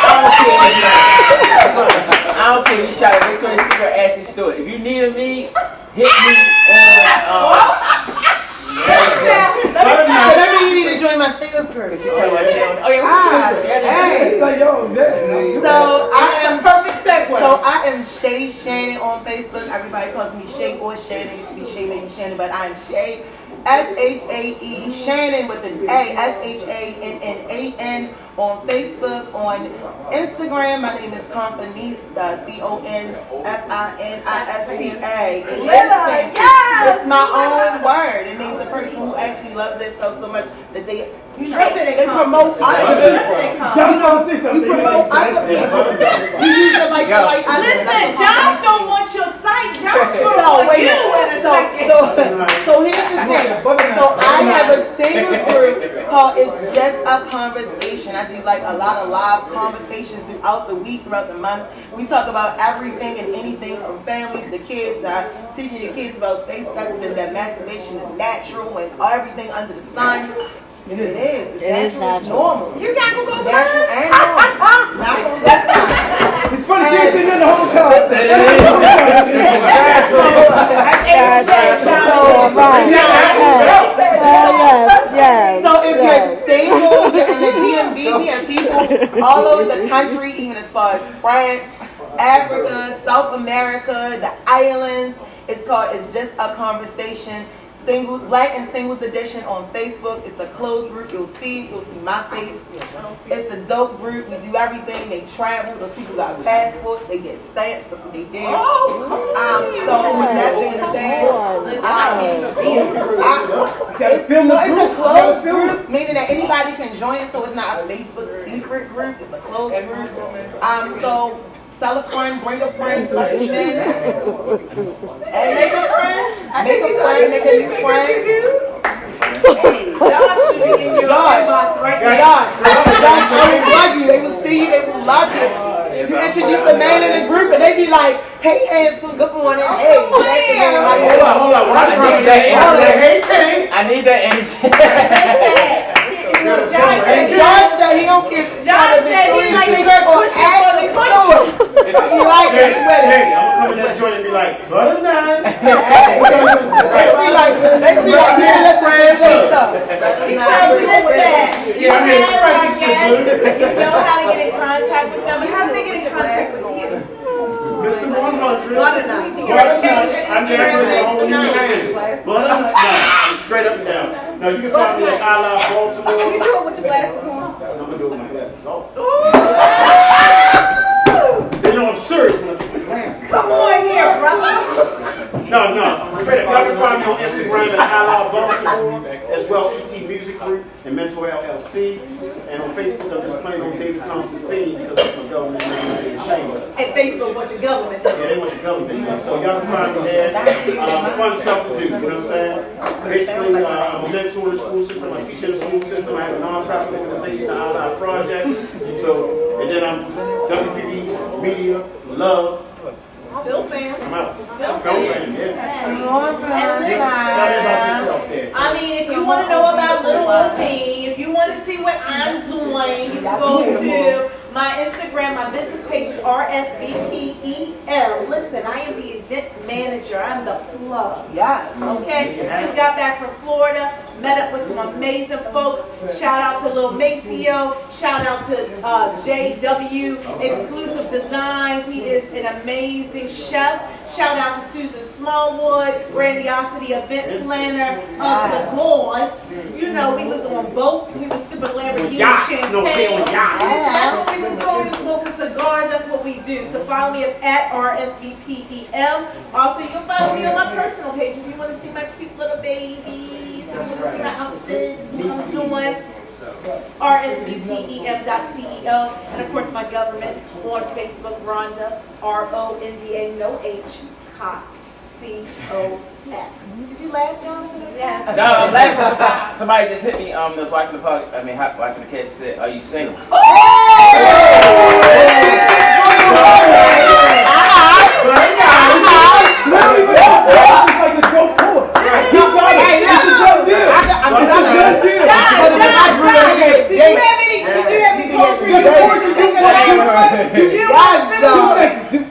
don't care. You shout at Victoria's Secret, Ashley Stewart. If you need me, hit me on. That means you need to join my singles crew. She tell me, I said, oh yeah, what's your Hey. Like, yo, exactly. So I am Perfect segue. So I am Shae Shannon on Facebook. Everybody calls me Shae or Shannon. It used to be Shae, maybe Shannon, but I'm Shae. SHAE Shannon with an A. SHANNAN on Facebook. On Instagram, my name is Confinista. CONFINISTA. It's my own word. It means the person who actually loves themselves so much that they they promote other people. Josh wants to say something. You promote other people. You use it like Listen, Josh don't want your site. Josh don't want you in a second. So here's the thing. So I have a singles group called It's Just a Conversation. I do like a lot of live conversations throughout the week, throughout the month. We talk about everything and anything from families to kids, teaching your kids about safe sex and that masturbation is natural and everything under the sun. It is. It's natural. It's normal. You gotta go Natural and normal. Not from that time. It's funny, she's sitting in the hotel. So if you're single, you're in the DMV, we have people all over the country, even as far as France, Africa, South America, the islands. It's called It's Just a Conversation. Singles, Black and Singles Edition on Facebook. It's a closed group. You'll see my face. It's a dope group. We do everything. They travel. Those people got passports. They get stamps. That's what they did. So with that being said, it's a closed group, meaning that anybody can join it. So it's not a Facebook secret group. It's a closed group. So tell a friend, bring a friend, push it in. Hey, make a friend, make a new friend. Hey, Josh should be in your inbox right there. Josh, they will love you. They will see you. They will love you. You introduce a man in the group and they be like, hey, handsome, good morning. Hey, Hold on. I need that energy. Josh said he don't care. Josh said he like to push Ashley Stewart. He like it. I'm gonna come in that joint and be like, butter nine. They be like, yeah, let's play stuff. Yeah, I mean, expressing shit, You know how to get in contact with them. How do they get in contact with you? Mr. 100. Butter nine. I'm there all in your hands. Butter nine. Straight up and down. Now you can find me at I Love Baltimore. You do it with your glasses on. I'm gonna do it with my glasses off. They know I'm serious when I take my glasses. Come on here, brother. No. Straight up. Y'all can find me on Instagram at I Love Baltimore, as well ET Music Group and Mentor LLC. And on Facebook, I'm just playing on David Thompson's scene because that's my government name and Shae. At Facebook, what's your government? Yeah, they want your government. So y'all can find me there. Fun stuff to do, you know what I'm saying? Basically, I'm a mentor in the school system, I teach in the school system, I have a non-profit organization, the Outside Project. So, and then I'm WPD Media, Love. Phil fan. I'm out. Phil fan, yeah. And Tell me about yourself there. I mean, if you want to know about Little OP, if you want to see what I'm doing, you can go to My Instagram, my business page is RSVPEL. Listen, I am the event manager. I'm the plug. Yes. Okay? Just got back from Florida. Met up with some amazing folks. Shout out to Lil Maceo. Shout out to JW Exclusive Designs. He is an amazing chef. Shout out to Susan Smallwood, Grandiosity Event Planner of the gods. You know, we was on boats. We was sipping Lamborghini champagne. No, say on yachts. That's what we was doing. We was smoking cigars. That's what we do. So follow me at RSVPEM. Also, you can follow me on my personal page if you want to see my cute little babies. If you want to see my outfits, what I'm doing. RSVPEM.CEO. And of course, my government on Facebook, Ronda, RONDA, no H, Cox, COX. Did you laugh, Jonathan? Yes. No, I'm laughing. Somebody just hit me. That was watching the watching the kids. Said, "Are you single?"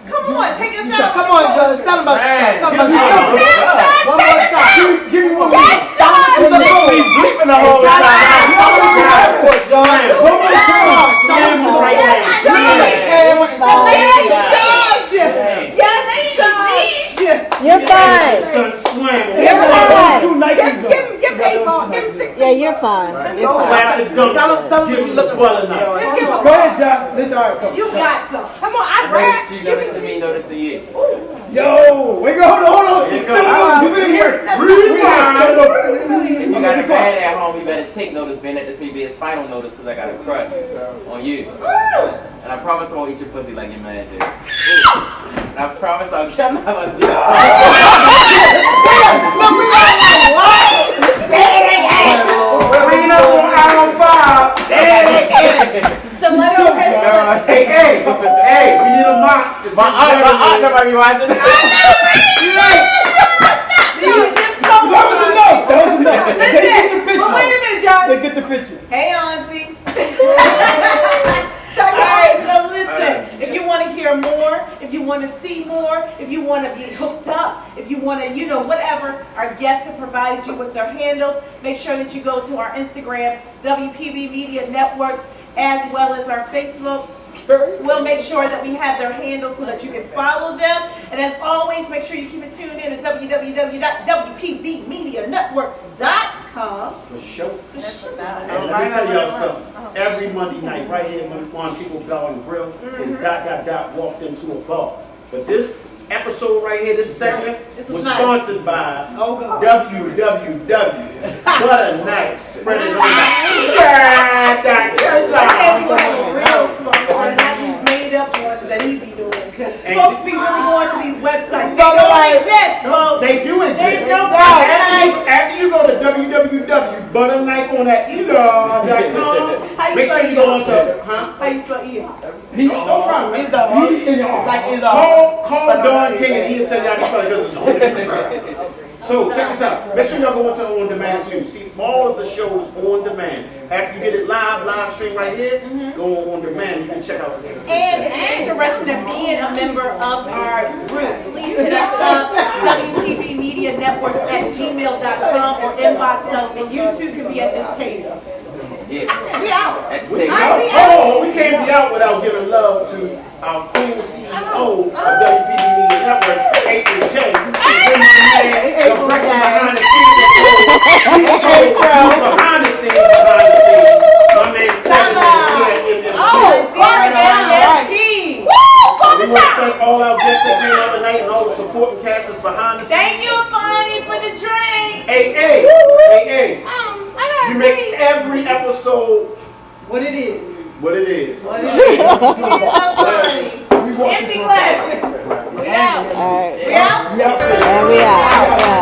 Come on, take us out. Come on, John. Tell them about yourself. Tell them about yourself. One more time. Give me one more. Yes, John. He's bleeping the whole time. You're fine. Son slam. You're fine. Give paintball. Give him 60. Yeah, you're fine. You're fine. Classic Tell them Give what him you the looking butter for. knife. Just give him Go ahead, Josh. Listen, all right, come. You got some. Come on, I I rap. noticed you noticing me, noticing you. Yo, wait, hold on. Give it in here. If you got a man at home, you better take notice, man. That this may be his final notice because I got a crush on you. And I promise I won't eat your pussy like your man did. And I promise I'll get my Look, we Rene on aisle 5. Stiletto Hey, we need a mop. my aunt never be watching. That was enough. They get the picture. Well, wait a minute, John. They get the picture. Hey, Auntie. Alright, so listen, if you want to hear more, if you want to see more, if you want to be hooked up, if you want to, whatever, our guests have provided you with their handles, make sure that you go to our Instagram, WPB Media Networks, as well as our Facebook. We'll make sure that we have their handles so that you can follow them. And as always, make sure you keep it tuned in at www.wpbmedianetworks.com. For sure. And let me tell y'all something. Every Monday night, right here in Montego Bar and Grill, is ... walked into a bar. But this episode right here, this segment, was sponsored by www. Butter Knife. Spread it on Not these made up ones that he be doing. Because folks be really going to these websites. They don't exist, folks. They do exist. There's no After you go to www.butterknife.com, make sure you go on to, How you spell E? don't try me. Call Don King and he'll tell y'all to spell it because it's on. So check this out. Make sure y'all go into On Demand too. See all of the shows on demand. After you get it live stream right here, go on demand. You can check out. And if you're interested in being a member of our group, please hit us up, WPBmedianetworks@gmail.com or inbox us, and you too can be at this table. Yeah. We out. We can't be out without giving love to our Queen CEO of WPB Media Networks, April J. The record behind the scenes. Behind the scenes. My man We want to thank all our guests that came out tonight and all the supporting casters behind the scenes. Thank you, Fonnie, for the drink. Hey. You make every episode what it is. What it is. Empty glasses. We out. All right. We out? And we out.